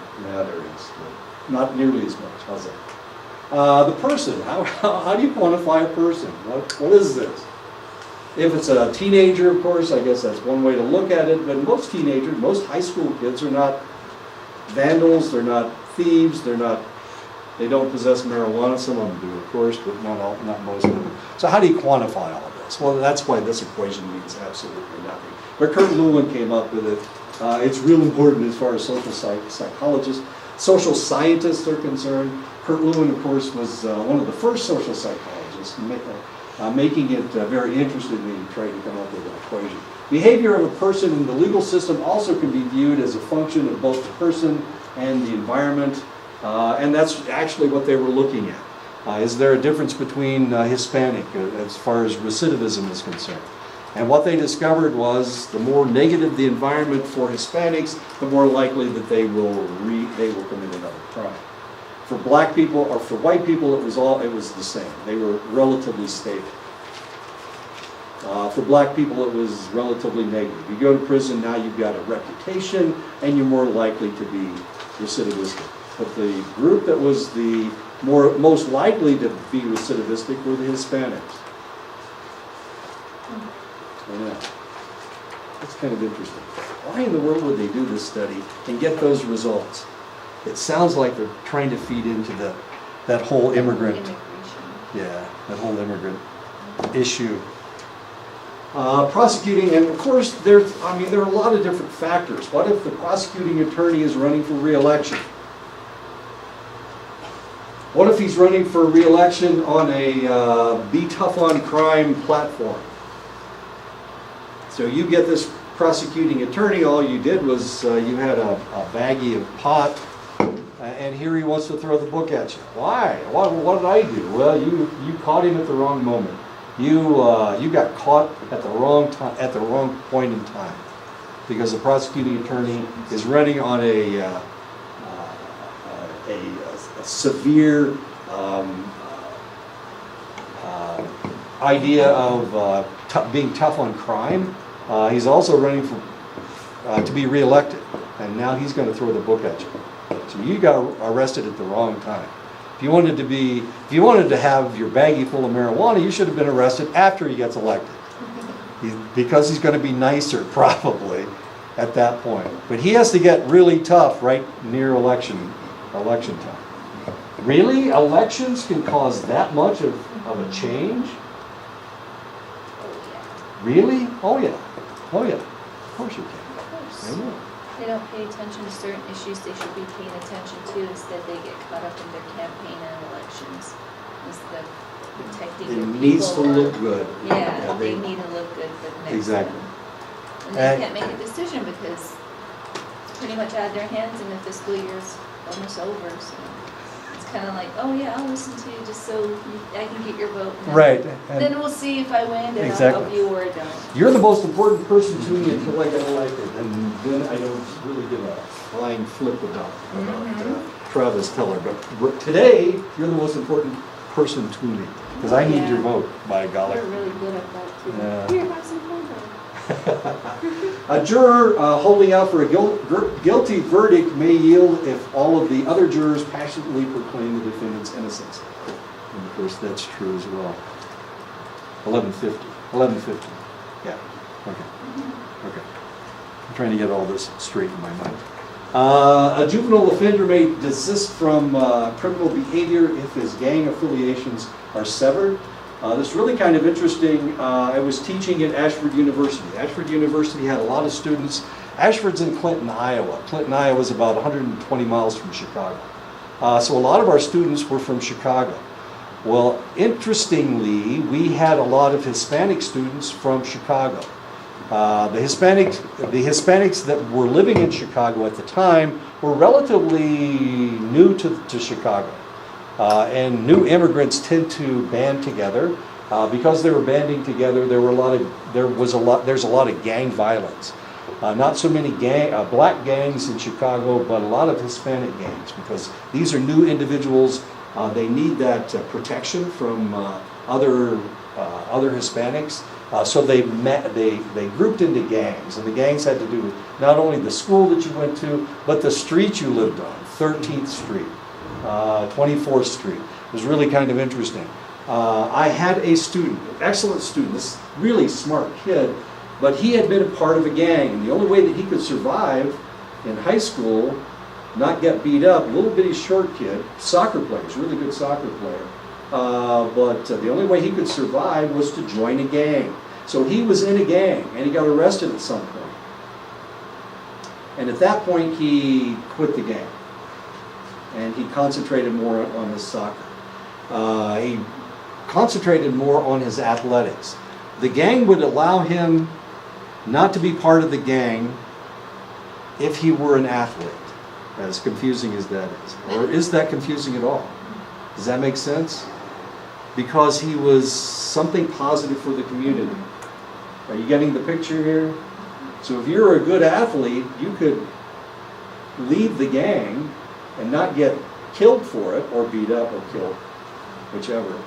Speaker 1: there is, but not nearly as much. How's that? The person, how do you quantify a person? What is this? If it's a teenager, of course, I guess that's one way to look at it, but most teenagers, most high school kids are not vandals, they're not thieves, they don't possess marijuana. Some of them do, of course, but not most of them. So how do you quantify all of this? Well, that's why this equation means absolutely nothing. But Kurt Lewin came up with it. It's real important as far as social psychologists, social scientists are concerned. Kurt Lewin, of course, was one of the first social psychologists, making it very interesting when he tried to come up with an equation. Behavior of a person in the legal system also can be viewed as a function of both the person and the environment, and that's actually what they were looking at. Is there a difference between Hispanic as far as recidivism is concerned? And what they discovered was the more negative the environment for Hispanics, the more likely that they will commit another crime. For black people or for white people, it was the same. They were relatively stable. For black people, it was relatively negative. You go to prison now, you've got a reputation, and you're more likely to be recidivistic. But the group that was the most likely to be recidivistic were the Hispanics. Yeah. That's kind of interesting. Why in the world would they do this study and get those results? it sounds like they're trying to feed into that whole immigrant,
Speaker 2: Immigration.
Speaker 1: yeah, that whole immigrant issue. Prosecuting, and of course, there are a lot of different factors. What if the prosecuting attorney is running for re-election? What if he's running for re-election on a be tough on crime platform? So you get this prosecuting attorney, all you did was you had a baggie of pot, and here he wants to throw the book at you. Why? What did I do? Well, you caught him at the wrong moment. You got caught at the wrong time, at the wrong point in time, because the prosecuting attorney is running on a severe idea of being tough on crime. He's also running for to be reelected, and now he's going to throw the book at you. So you got arrested at the wrong time. If you wanted to have your baggie full of marijuana, you should have been arrested after he gets elected, because he's going to be nicer probably at that point. But he has to get really tough right near election time. Really, elections can cause that much of a change? Really? Oh yeah. Of course you can.
Speaker 6: Of course.
Speaker 1: I know.
Speaker 6: They don't pay attention to certain issues they should be paying attention to. Instead, they get caught up in their campaign and elections instead of protecting
Speaker 1: It
Speaker 6: their people.
Speaker 1: needs to
Speaker 6: or-
Speaker 1: look good.
Speaker 6: Yeah, they need to look good for the next
Speaker 1: Exactly.
Speaker 6: one. And they can't make a decision because it's pretty much out of their hands and the fiscal year's almost over, so it's kind of like, oh yeah, I'll listen to you just so I can get your vote. And
Speaker 1: Right.
Speaker 6: Then
Speaker 1: And
Speaker 6: we'll see if I win and
Speaker 1: Exactly.
Speaker 6: I'll help you or I don't.
Speaker 1: you're the most important person to me until I get elected, and then I don't really give a flying flip about Travis Teller. But today, you're the most important person to me, because I need your
Speaker 3: Yeah.
Speaker 1: vote, by golly.
Speaker 3: We're really good at that too.
Speaker 1: Yeah.
Speaker 3: Here, have some fun though.
Speaker 1: A juror holding out for a guilty verdict may yield if all of the other jurors passionately proclaim the defendant's innocence. And of course, that's true as well. 1150. Yeah, okay. I'm trying to get all this straight in my mind. A juvenile offender may desist from criminal behavior if his gang affiliations are severed. This is really kind of interesting. I was teaching at Ashford University. Ashford University had a lot of students. Ashford's in Clinton, Iowa. Clinton, Iowa is about 120 miles from Chicago. So a lot of our students were from Chicago. Well, interestingly, we had a lot of Hispanic students from Chicago. The Hispanics that were living in Chicago at the time were relatively new to Chicago. And new immigrants tend to band together. Because they were banding together, there's a lot of gang violence. Not so many black gangs in Chicago, but a lot of Hispanic gangs, because these are new individuals. They need that protection from other Hispanics. So they grouped into gangs, and the gangs had to do with not only the school that you went to, but the street you lived on, 13th Street, 24th Street. It was really kind of interesting. I had a student, an excellent student, this really smart kid, but he had been a part of a gang, and the only way that he could survive in high school, not get beat up, little bitty short kid, soccer player, he's a really good soccer player. But the only way he could survive was to join a gang. So he was in a gang, and he got arrested at some point. And at that point, he quit the gang, and he concentrated more on his soccer. He concentrated more on his athletics. The gang would allow him not to be part of the gang if he were an athlete, as confusing as that is. Or is that confusing at all? Does that make sense? Because he was something positive for the community. Are you getting the picture here? So if you're a good athlete, you could leave the gang and not get killed for it, or beat up or killed, whichever.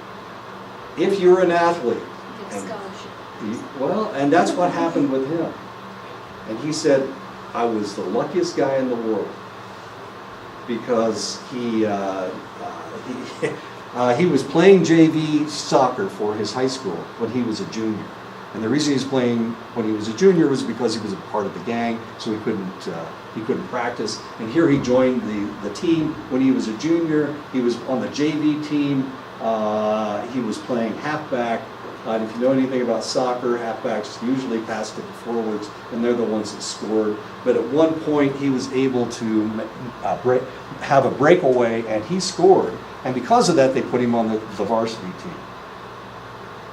Speaker 1: If you're an athlete.
Speaker 6: Get a scholarship.
Speaker 1: Well, and that's what happened with him. And he said, I was the luckiest guy in the world, because he was playing JV soccer for his high school when he was a junior. And the reason he was playing when he was a junior was because he was a part of the gang, so he couldn't practice. And here he joined the team when he was a junior. He was on the JV team. He was playing halfback. And if you know anything about soccer, halfbacks usually pass to the forwards, and they're the ones that scored. But at one point, he was able to have a breakaway, and he scored. And because of that, they put him on the varsity team.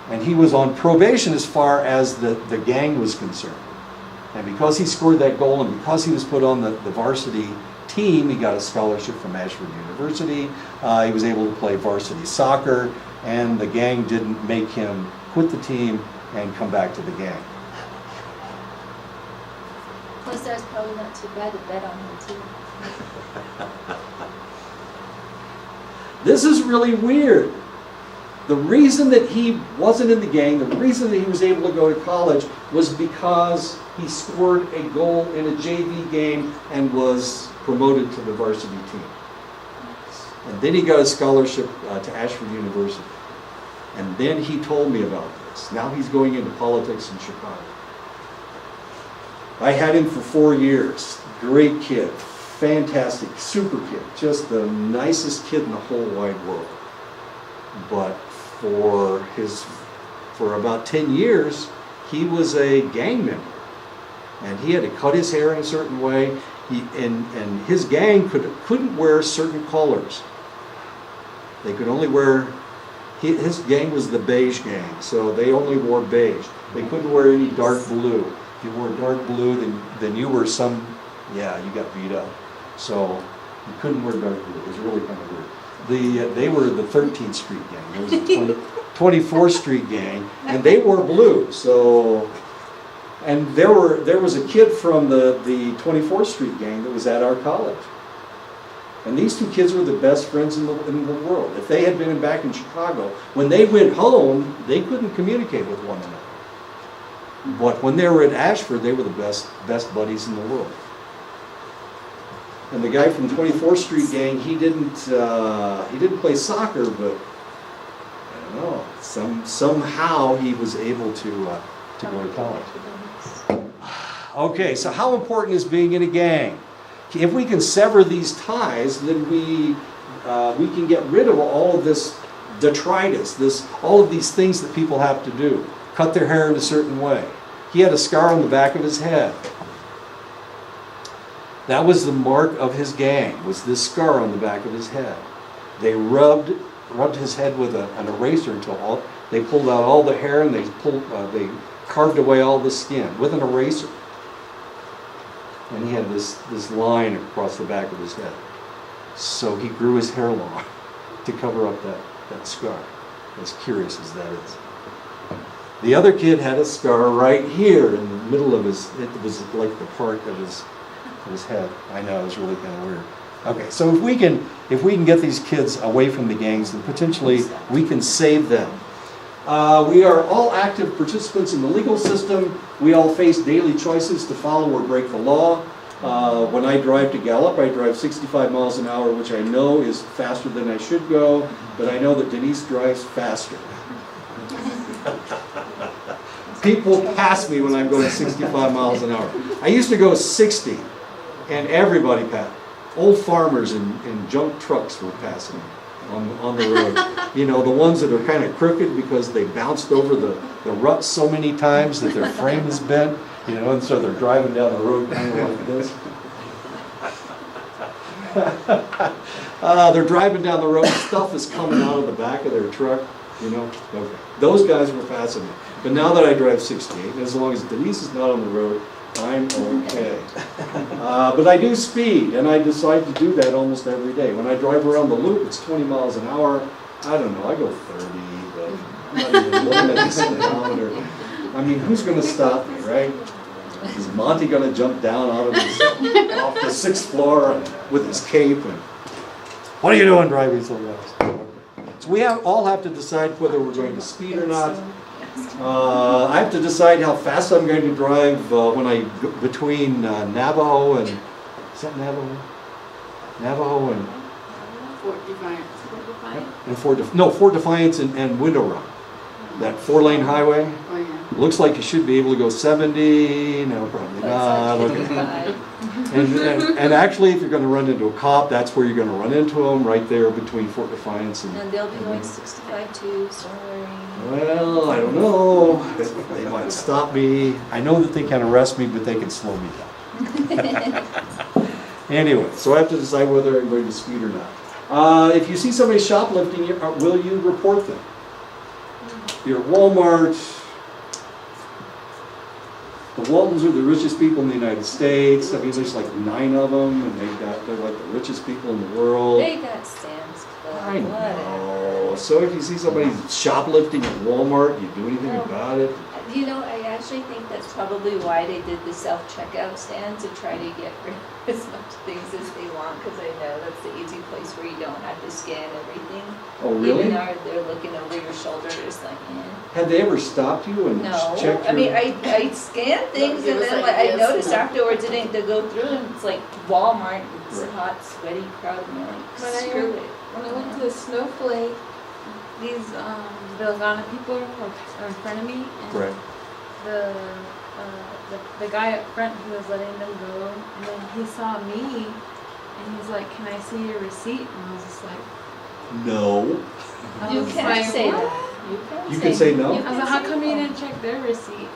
Speaker 1: And he was on probation as far as the gang was concerned. And because he scored that goal, and because he was put on the varsity team, he got a scholarship from Ashford University. He was able to play varsity soccer, and the gang didn't make him quit the team and come back to the gang.
Speaker 6: Plus, that's probably not too bad to bet on him too.
Speaker 1: This is really weird. The reason that he wasn't in the gang, the reason that he was able to go to college was because he scored a goal in a JV game and was promoted to the varsity team. And then he got a scholarship to Ashford University. And then he told me about this. Now he's going into politics in Chicago. I had him for 4 years. Great kid, fantastic, super kid, just the nicest kid in the whole wide world. But for about 10 years, he was a gang member. And he had to cut his hair in a certain way. And his gang couldn't wear certain colors. They could only wear, his gang was the beige gang, so they only wore beige. They couldn't wear any dark blue. If you wore dark blue, then you were you got beat up. So you couldn't wear dark blue. It was really kind of weird. They were the 13th Street gang. There was a 24th Street gang, and they wore blue. So, and there was a kid from the 24th Street gang that was at our college. And these two kids were the best friends in the world. If they had been back in Chicago, when they went home, they couldn't communicate with one another. But when they were at Ashford, they were the best buddies in the world. And the guy from 24th Street gang, he didn't play soccer, but I don't know, somehow he was able to go to college. Okay, so how important is being in a gang? If we can sever these ties, then we can get rid of all of this detritus, all of these things that people have to do. Cut their hair in a certain way. He had a scar on the back of his head. That was the mark of his gang, was this scar on the back of his head. They rubbed his head with an eraser until they pulled out all the hair, and they carved away all the skin with an eraser. And he had this line across the back of his head. So he grew his hair long to cover up that scar, as curious as that is. The other kid had a scar right here in the middle of it was like the part of his head. I know, it was really kind of weird. Okay, so if we can get these kids away from the gangs, then potentially we can save them. We are all active participants in the legal system. We all face daily choices to follow or break the law. When I drive to Gallup, I drive 65 miles an hour, which I know is faster than I should go, but I know that Denise drives faster. People pass me when I'm going 65 miles an hour. I used to go 60, and everybody passed. Old farmers in junk trucks were passing me on the road. You know, the ones that are kind of crooked because they bounced over the ruts so many times that their frame is bent, you know, and so they're driving down the road kind of like this. They're driving down the road, stuff is coming out of the back of their truck, you know. Okay. Those guys were passing me. But now that I drive 68, and as long as Denise is not on the road, I'm okay. But I do speed, and I decide to do that almost every day. When I drive around the loop, it's 20 miles an hour. I don't know, I go 30, but I'm not even looking at the speedometer. I mean, who's going to stop me, right? Is Monty going to jump down off the 6th floor with his cape? And what are you doing driving so fast? So we all have to decide whether we're going to speed or not. I have to decide how fast I'm going to drive when I go between Navajo and, is that Navajo? Navajo and
Speaker 3: Fort Defiance.
Speaker 1: Fort Defiance and Window Rock, that 4-lane highway.
Speaker 3: Oh, yeah.
Speaker 1: Looks like you should be able to go 70, no, probably not.
Speaker 6: Like
Speaker 1: Okay.
Speaker 6: 55.
Speaker 1: And actually, if you're gonna run into a cop, that's where you're gonna run into them, right there between Fort Defiance and...
Speaker 6: And they'll be going 65 too, so don't worry.
Speaker 1: Well, I don't know. They might stop me. I know that they can arrest me, but they can slow me down. Anyway, so I have to decide whether I'm going to speed or not. If you see somebody shoplifting, will you report them? You're at Walmart. The Waltons are the richest people in the United States. I mean, there's like 9 of them, and they're like the richest people in the world.
Speaker 6: They got Sam's Club,
Speaker 1: I
Speaker 6: whatever.
Speaker 1: know. So if you see somebody shoplifting at Walmart, you do anything about it?
Speaker 6: You know, I actually think that's probably why they did the self-checkout stand, to try to get rid of as much things as they want, because I know that's the easy place where you don't have to scan everything.
Speaker 1: Oh, really?
Speaker 6: Even though they're looking over your shoulder, just like,
Speaker 1: Had they ever stopped you and
Speaker 6: No,
Speaker 1: checked your...
Speaker 6: I mean, I scanned things
Speaker 3: It
Speaker 6: and
Speaker 3: was
Speaker 6: then
Speaker 3: like
Speaker 6: I
Speaker 3: this.
Speaker 6: noticed afterwards it ain't to go through and it's like Walmart, it's
Speaker 1: Right.
Speaker 6: a hot, sweaty crowd and you're like,
Speaker 2: When I
Speaker 6: screw
Speaker 2: went-
Speaker 6: it.
Speaker 2: When I went to the Snowflake, these Belgana people were in front of me, and
Speaker 1: Right.
Speaker 2: the guy up front, he was letting them go, and then he saw me, and he's like, "Can I see your receipt?" And I was just like,
Speaker 1: No.
Speaker 2: I
Speaker 6: You
Speaker 2: was
Speaker 6: can
Speaker 2: like,
Speaker 6: say
Speaker 2: "What?"
Speaker 6: that.
Speaker 1: You can say no?
Speaker 2: I was like, "How come you didn't check their receipt?"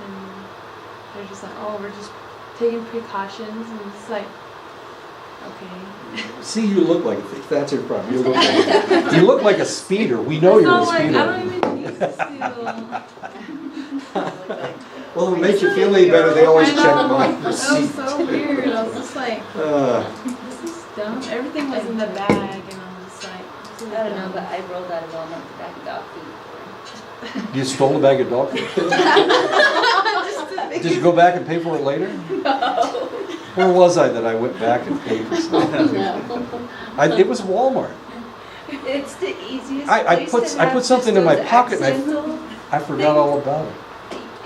Speaker 2: And they're just like, "Oh, we're just taking precautions," and it's like, okay.
Speaker 1: See, you look like a thief. That's your problem. You look like a speeder. We know
Speaker 2: It's
Speaker 1: you're a
Speaker 2: not like,
Speaker 1: speeder.
Speaker 2: I don't even need to steal.
Speaker 1: Well, if it makes you feel any better, they always
Speaker 2: I
Speaker 1: check
Speaker 2: know.
Speaker 1: my
Speaker 2: That was
Speaker 1: receipt.
Speaker 2: so weird. I was just like,
Speaker 1: Uh,
Speaker 2: this is dumb. Everything was in the bag, and I was just like, this is
Speaker 6: I don't know,
Speaker 2: dumb.
Speaker 6: but I rolled out of Walmart to back dog food
Speaker 1: You stole a bag of dog food. Did you go back and pay for it later?
Speaker 6: No.
Speaker 1: Where was I that I went back and paid for something? It was Walmart.
Speaker 6: It's the easiest
Speaker 1: I
Speaker 6: place to
Speaker 1: put
Speaker 6: have
Speaker 1: something
Speaker 6: just
Speaker 1: in my
Speaker 6: those
Speaker 1: pocket and
Speaker 6: accidental-
Speaker 1: I forgot all about it.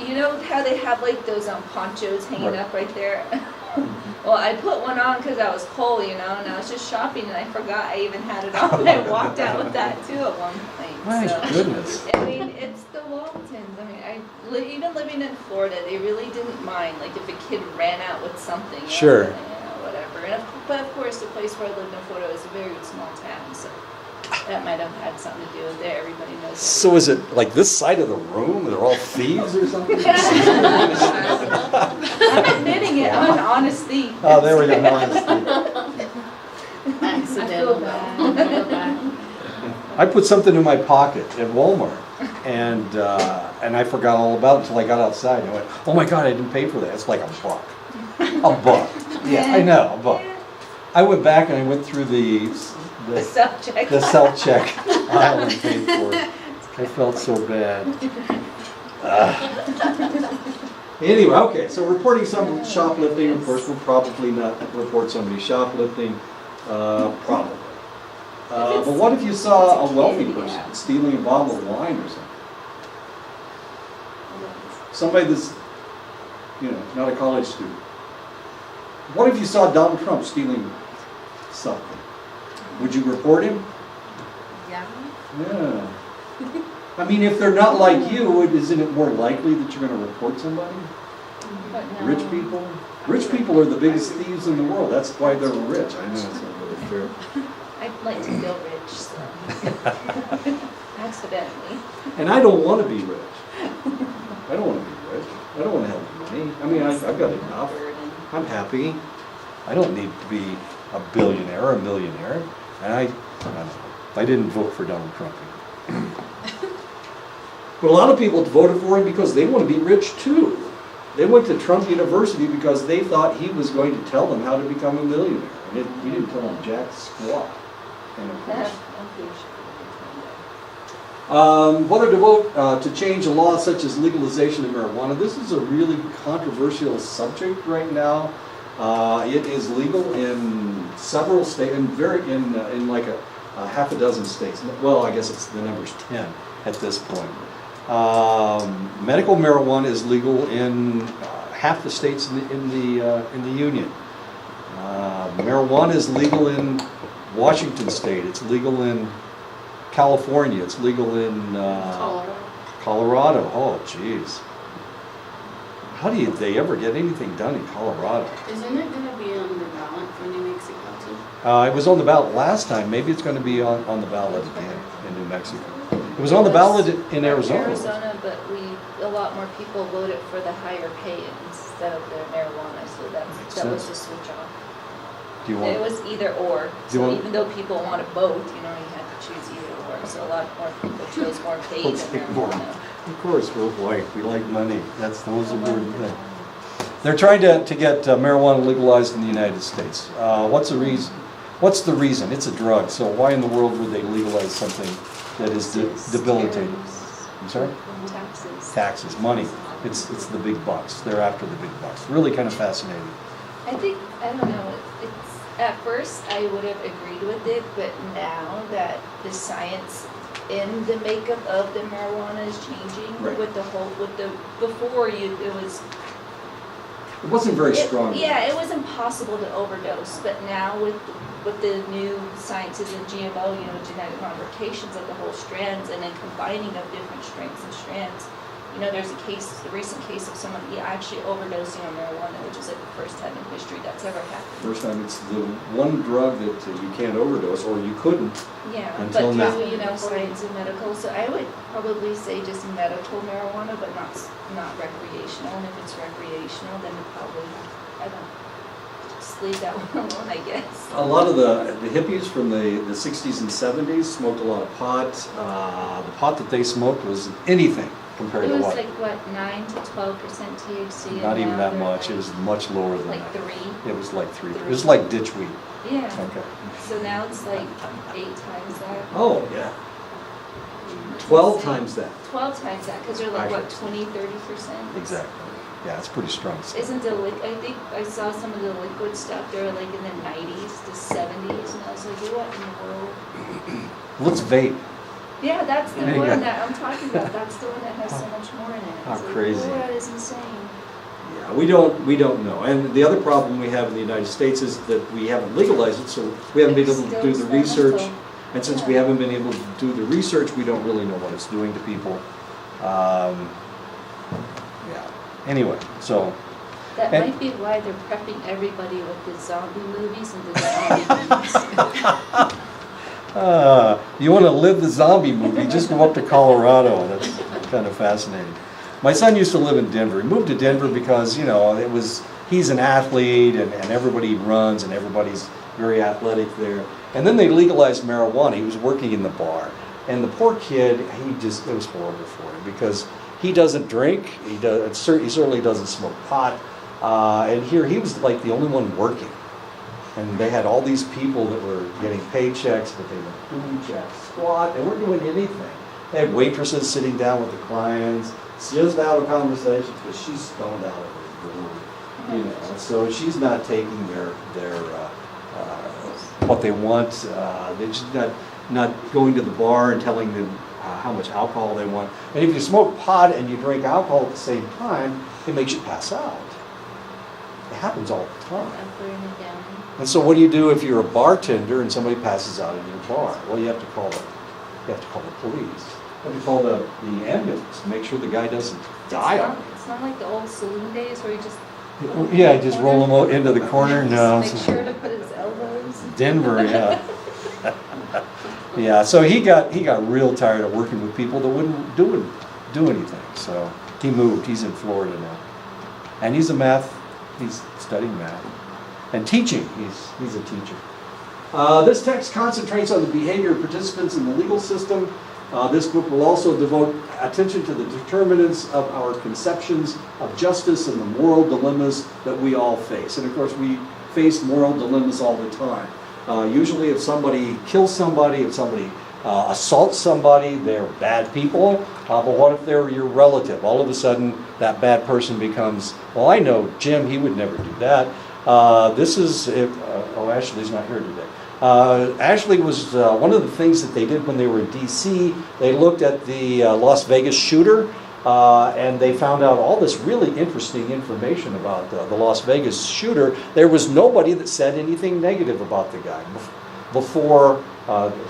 Speaker 6: You know how they have like those ponchos hanging
Speaker 1: Right.
Speaker 6: up right there? Well, I put one on because I was cold, you know, and I was just shopping and I forgot I even had it on. I walked out with that too at one point.
Speaker 1: My
Speaker 6: so.
Speaker 1: goodness.
Speaker 6: I mean, it's the Waltons. I mean, even living in Florida, they really didn't mind, like, if a kid ran out with something.
Speaker 1: Sure.
Speaker 6: You know, whatever. But of course, the place where I lived in Florida was a very small town, so that might have had something to do with it. Everybody knows.
Speaker 1: So is it like this side of the room? They're all thieves or something?
Speaker 6: I'm admitting it. I'm an honest thief.
Speaker 1: Oh, there we go. Now I understand.
Speaker 2: I
Speaker 3: Accidental.
Speaker 2: feel bad. I feel bad.
Speaker 1: I put something in my pocket at Walmart, and I forgot all about it until I got outside. I went, "Oh my God, I didn't pay for that. It's like $1. $1. Yeah, I know, $1. I went back and I went through
Speaker 6: The subject.
Speaker 1: the self-check aisle and paid for it. I felt so bad. Anyway, okay, so reporting some shoplifting, of course, we'll probably not report somebody shoplifting, probably. But what if you saw a wealthy person stealing a bottle of wine or something? Somebody that's, not a college student. What if you saw Donald Trump stealing something? Would you report him?
Speaker 2: Yeah.
Speaker 1: Yeah. I mean, if they're not like you, isn't it more likely that you're going to report somebody?
Speaker 6: But no.
Speaker 1: Rich people? Rich people are the biggest thieves in the world. That's why they're rich. I know it's not really fair.
Speaker 6: I'd like to feel rich, so. Accidentally.
Speaker 1: And I don't want to be rich. I don't want to be rich. I don't want to have money. I mean, I've got enough.
Speaker 6: Burden.
Speaker 1: I'm happy. I don't need to be a billionaire or a millionaire. And I don't know. I didn't vote for Donald Trump. But a lot of people voted for him because they want to be rich too. They went to Trump University because they thought he was going to tell them how to become a millionaire. And he didn't tell them jack squat. And of course, whether to vote to change a law such as legalization of marijuana. This is a really controversial subject right now. It is legal in several states, in like a half a dozen states. Well, I guess the number's 10 at this point. Medical marijuana is legal in half the states in the union. Marijuana is legal in Washington State. It's legal in California. It's legal in Colorado, oh geez. How do they ever get anything done in Colorado?
Speaker 3: Isn't it gonna be on the ballot for New Mexico too?
Speaker 1: It was on the ballot last time, maybe it's gonna be on the ballot again in New Mexico. It was on the ballot in Arizona.
Speaker 6: Arizona, but a lot more people voted for the higher pay instead of their marijuana, so
Speaker 1: Makes
Speaker 6: that was
Speaker 1: sense.
Speaker 6: a switch off.
Speaker 1: Do you
Speaker 6: It
Speaker 1: want,
Speaker 6: was either or,
Speaker 1: Do you
Speaker 6: so
Speaker 1: want-
Speaker 6: even though people wanted both, you know, you had to choose either or, so a lot more people chose more pay than
Speaker 1: Let's take more.
Speaker 6: marijuana.
Speaker 1: of course, we're white, we like money, that's the most important thing. They're trying to get marijuana legalized in the United States. What's the reason? What's the reason? It's a drug, so why in the world would they legalize something that is debilitating? I'm sorry?
Speaker 6: Taxes.
Speaker 1: Taxes, money. It's the big bucks. They're after the big bucks. Really kind of fascinating.
Speaker 6: I think, I don't know, at first I would have agreed with it, but now that the science in the makeup of the marijuana is changing
Speaker 1: Right.
Speaker 6: before it was.
Speaker 1: It wasn't very strong.
Speaker 6: Yeah, it was impossible to overdose, but now with the new sciences and GMO, you know, genetic modifications of the whole strands and then combining of different strengths and strands, you know, there's a recent case of someone actually overdosing on marijuana, which is like the first time in history that's ever happened.
Speaker 1: First time, it's the one drug that you can't overdose, or you couldn't.
Speaker 6: Yeah,
Speaker 1: Until
Speaker 6: but
Speaker 1: now.
Speaker 6: through, you know, science and medical, so I would probably say just medical marijuana, but not recreational, and if it's recreational, then probably, I don't, just leave that one alone, I guess.
Speaker 1: A lot of the hippies from the 60s and 70s smoked a lot of pot. The pot that they smoked was anything compared
Speaker 6: It
Speaker 1: to
Speaker 6: was
Speaker 1: what?
Speaker 6: like, what, 9 to 12% THC? and
Speaker 1: Not even
Speaker 6: now
Speaker 1: that
Speaker 6: they're
Speaker 1: much. It was much lower than
Speaker 6: like
Speaker 1: that.
Speaker 6: 3?
Speaker 1: It was like 3. It was like ditchweed.
Speaker 6: Yeah,
Speaker 1: Okay.
Speaker 6: so now it's like 8 times that.
Speaker 1: Oh, yeah.
Speaker 6: It's
Speaker 1: 12
Speaker 6: insane.
Speaker 1: times that.
Speaker 6: 12 times that, because they're like, what,
Speaker 1: Actually.
Speaker 6: 20-30%?
Speaker 1: Exactly. Yeah, it's pretty strong stuff.
Speaker 6: Isn't the I think I saw some of the liquid stuff, they were like in the 90s to 70s, and I was like, what in the world?
Speaker 1: Let's vape.
Speaker 6: Yeah, that's the
Speaker 1: There you
Speaker 6: one
Speaker 1: go.
Speaker 6: that I'm talking about, that's the one that has so much more in it.
Speaker 1: How
Speaker 6: It's like,
Speaker 1: crazy.
Speaker 6: "Boy, that is insane."
Speaker 1: Yeah, we don't know. And the other problem we have in the United States is that we haven't legalized it, so we haven't been
Speaker 6: It's
Speaker 1: able to
Speaker 6: still
Speaker 1: do the research.
Speaker 6: experimental.
Speaker 1: And since we
Speaker 6: Yeah.
Speaker 1: haven't been able to do the research, we don't really know what it's doing to people. Yeah, anyway, so,
Speaker 6: That
Speaker 1: And-
Speaker 6: might be why they're prepping everybody with the zombie movies and the zombie movies.
Speaker 1: you want to live the zombie movie, just go up to Colorado. That's kind of fascinating. My son used to live in Denver. He moved to Denver because, you know, he's an athlete and everybody runs and everybody's very athletic there. And then they legalized marijuana. He was working in the bar. And the poor kid, it was horrible for him because he doesn't drink. He certainly doesn't smoke pot. And here he was like the only one working. And they had all these people that were getting paychecks, but they weren't doing jack squat. They weren't doing anything. They had waitresses sitting down with the clients, just out of conversations, because she's stoned out of her room, you know. So she's not taking their what they want. They're just not going to the bar and telling them how much alcohol they want. And if you smoke pot and you drink alcohol at the same time, it makes you pass out. It happens all the time.
Speaker 6: I'm putting it down.
Speaker 1: And so what do you do if you're a bartender and somebody passes out in your bar? Well, you have to call the police. You have to call the ambulance to make sure the guy doesn't die.
Speaker 6: It's not like the old saloon days where you just.
Speaker 1: Yeah, just roll him into the corner. No.
Speaker 6: Just make sure to put his elbows.
Speaker 1: Denver, yeah. Yeah, so he got real tired of working with people that wouldn't do anything. So he moved. He's in Florida now. And he's studying math. And teaching, he's a teacher. This text concentrates on the behavior of participants in the legal system. This book will also devote attention to the determinants of our conceptions of justice and the moral dilemmas that we all face. And of course, we face moral dilemmas all the time. Usually if somebody kills somebody, if somebody assaults somebody, they're bad people. But what if they're your relative? All of a sudden, that bad person becomes, well, I know Jim, he would never do that. Ashley's not here today. Ashley was one of the things that they did when they were in D.C. They looked at the Las Vegas shooter, and they found out all this really interesting information about the Las Vegas shooter. There was nobody that said anything negative about the guy before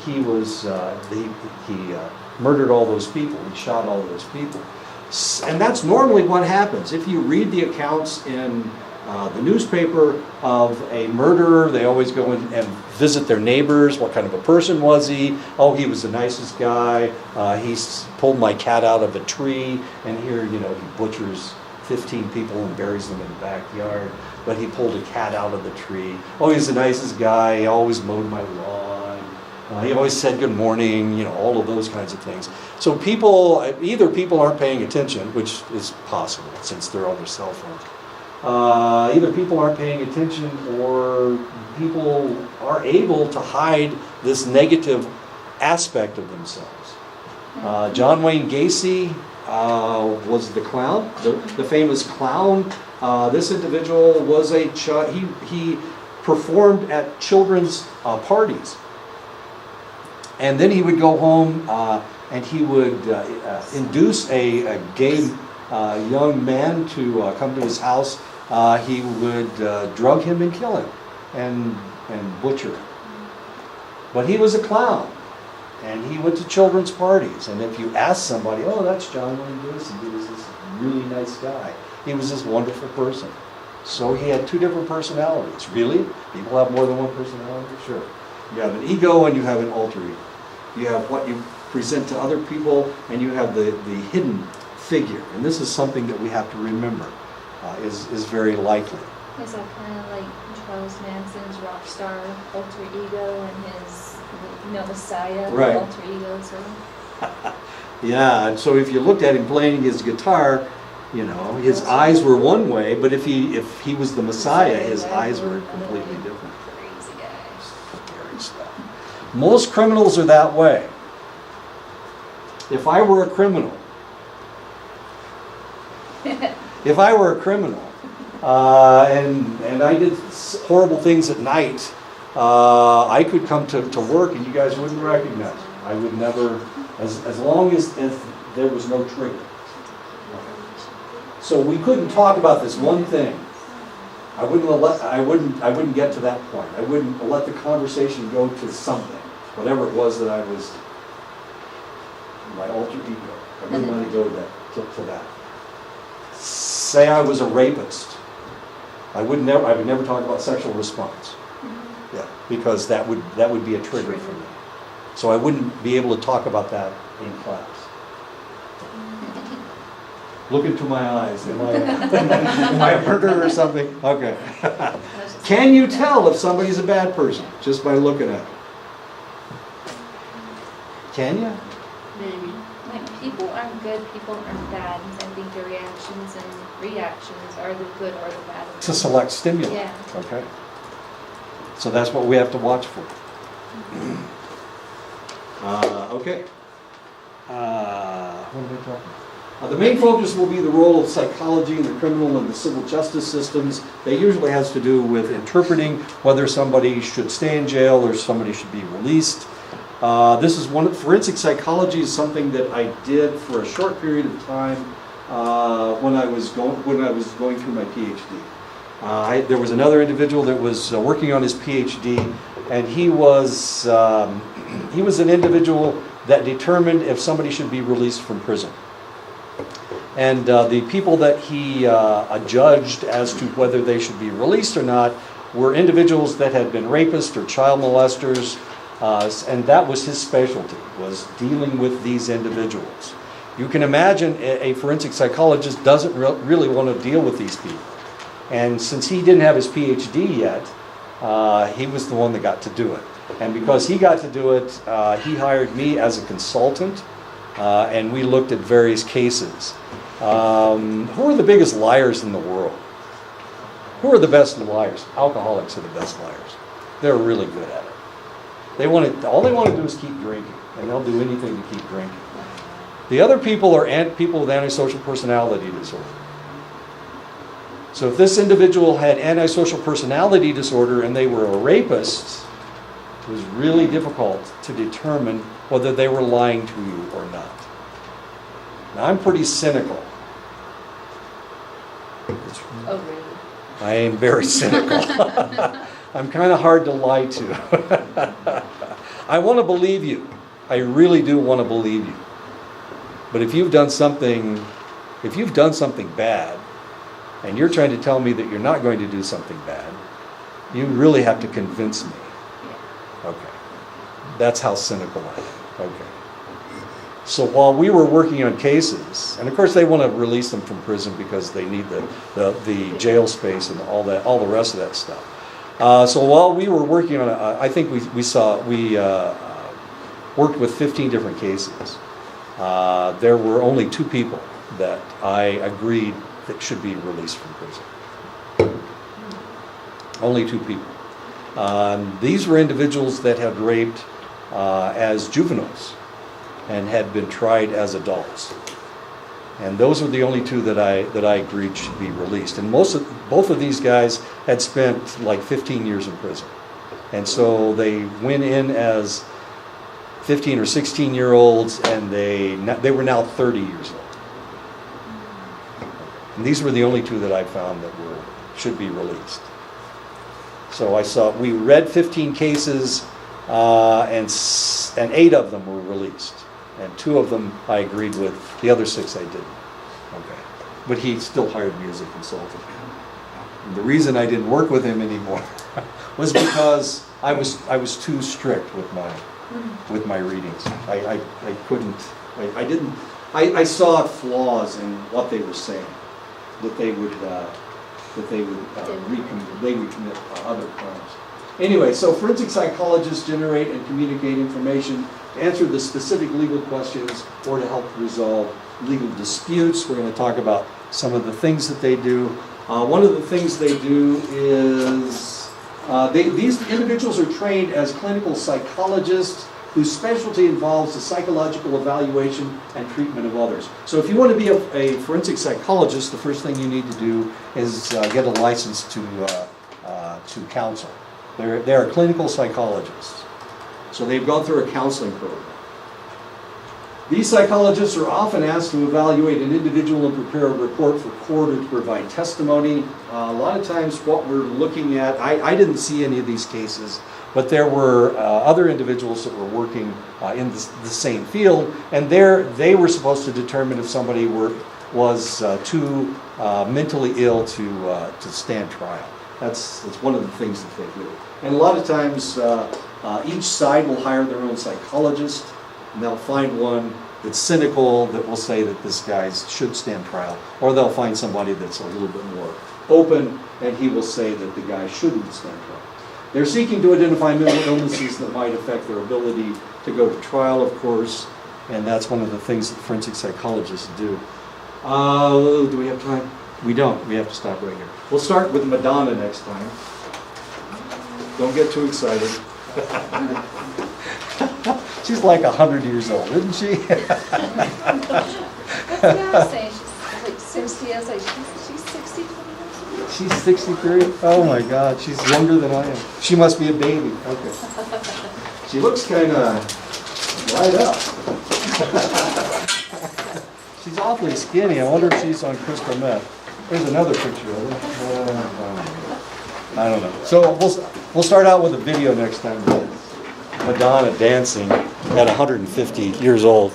Speaker 1: he murdered all those people, he shot all those people. And that's normally what happens. If you read the accounts in the newspaper of a murderer, they always go in and visit their neighbors. What kind of a person was he? Oh, he was the nicest guy. He pulled my cat out of a tree, and here, he butchers 15 people and buries them in the backyard. But he pulled a cat out of the tree. Oh, he's the nicest guy. He always mowed my lawn. He always said good morning, all of those kinds of things. So either people aren't paying attention, which is possible since they're on their cell phones. Either people aren't paying attention, or people are able to hide this negative aspect of themselves. John Wayne Gacy was the clown, the famous clown. This individual was he performed at children's parties. And then he would go home and he would induce a gay young man to come to his house. He would drug him and kill him and butcher him. But he was a clown, and he went to children's parties. And if you ask somebody, oh, that's John Wayne Gacy, he was this really nice guy. He was this wonderful person. So he had two different personalities. Really? People have more than one personality? Sure. You have an ego and you have an alter ego. You have what you present to other people, and you have the hidden figure. And this is something that we have to remember is very likely.
Speaker 6: Is that kind of like Charles Manson's rock star alter ego and his, Messiah
Speaker 1: Right.
Speaker 6: alter ego? So
Speaker 1: Yeah, and so if you looked at him playing his guitar, his eyes were one way, but if he was the Messiah, his eyes were completely different.
Speaker 6: crazy guy.
Speaker 1: Scary stuff. Most criminals are that way. If I were a criminal, and I did horrible things at night, I could come to work and you guys wouldn't recognize me. I would never, as long as there was no trigger. So we couldn't talk about this one thing. I wouldn't get to that point. I wouldn't let the conversation go to something, whatever it was that I was, my alter ego. I wouldn't want to go to that. Say I was a rapist. I would never talk about sexual response. Yeah, because that would be a trigger for me. So I wouldn't be able to talk about that in class. Look into my eyes. Am I a murderer or something? Okay. Can you tell if somebody's a bad person just by looking at them? Can you?
Speaker 3: Maybe.
Speaker 6: Like, people aren't good, people aren't bad. I think the reactions and reactions are the good or the bad.
Speaker 1: To select stimuli.
Speaker 6: Yeah.
Speaker 1: Okay. So that's what we have to watch for. Okay. What am I talking about? The main focus will be the role of psychology in the criminal and the civil justice systems. That usually has to do with interpreting whether somebody should stay in jail or somebody should be released. Forensic psychology is something that I did for a short period of time when I was going through my PhD. There was another individual that was working on his PhD, and he was an individual that determined if somebody should be released from prison. And the people that he judged as to whether they should be released or not were individuals that had been rapists or child molesters, and that was his specialty, was dealing with these individuals. You can imagine a forensic psychologist doesn't really want to deal with these people. And since he didn't have his PhD yet, he was the one that got to do it. And because he got to do it, he hired me as a consultant, and we looked at various cases. Who are the biggest liars in the world? Who are the best liars? Alcoholics are the best liars. They're really good at it. All they want to do is keep drinking, and they'll do anything to keep drinking. The other people are people with antisocial personality disorder. So if this individual had antisocial personality disorder and they were a rapist, it was really difficult to determine whether they were lying to you or not. Now, I'm pretty cynical.
Speaker 6: Oh, really?
Speaker 1: I am very cynical. I'm kind of hard to lie to. I want to believe you. I really do want to believe you. But if you've done something bad, and you're trying to tell me that you're not going to do something bad, you really have to convince me. Okay. That's how cynical I am. Okay. So while we were working on cases, and of course they want to release them from prison because they need the jail space and all the rest of that stuff. So while we were working on it, I think we worked with 15 different cases. There were only 2 people that I agreed that should be released from prison. Only 2 people. These were individuals that had raped as juveniles and had been tried as adults. And those were the only 2 that I agreed should be released. And both of these guys had spent like 15 years in prison. And so they went in as 15 or 16-year-olds, and they were now 30 years old. And these were the only 2 that I found that should be released. So we read 15 cases, and 8 of them were released. And 2 of them I agreed with, the other 6 I didn't. Okay. But he still hired me as a consultant. And the reason I didn't work with him anymore was because I was too strict with my readings. I couldn't, I saw flaws in what they were saying, that they would commit other crimes. Anyway, so forensic psychologists generate and communicate information to answer the specific legal questions or to help resolve legal disputes. We're going to talk about some of the things that they do. One of the things they do is these individuals are trained as clinical psychologists whose specialty involves the psychological evaluation and treatment of others. So if you want to be a forensic psychologist, the first thing you need to do is get a license to counsel. They are clinical psychologists. So they've gone through a counseling program. These psychologists are often asked to evaluate an individual and prepare a report for court or to provide testimony. A lot of times what we're looking at, I didn't see any of these cases, but there were other individuals that were working in the same field, and they were supposed to determine if somebody was too mentally ill to stand trial. That's one of the things that they do. And a lot of times each side will hire their own psychologist, and they'll find one that's cynical that will say that this guy should stand trial, or they'll find somebody that's a little bit more open, and he will say that the guy shouldn't stand trial. They're seeking to identify mental illnesses that might affect their ability to go to trial, of course, and that's one of the things that forensic psychologists do. Do we have time? We don't. We have to stop right here. We'll start with Madonna next time. Don't get too excited. She's like 100 years old, isn't she?
Speaker 6: What's the guy saying? She's like 60. I was like, she's 63.
Speaker 1: She's 63? Oh my God, she's younger than I am. She must be a baby. Okay. She looks kind of dried up. She's awfully skinny. I wonder if she's on crystal meth. There's another picture of her. I don't know. So we'll start out with a video next time. Madonna dancing at 150 years old.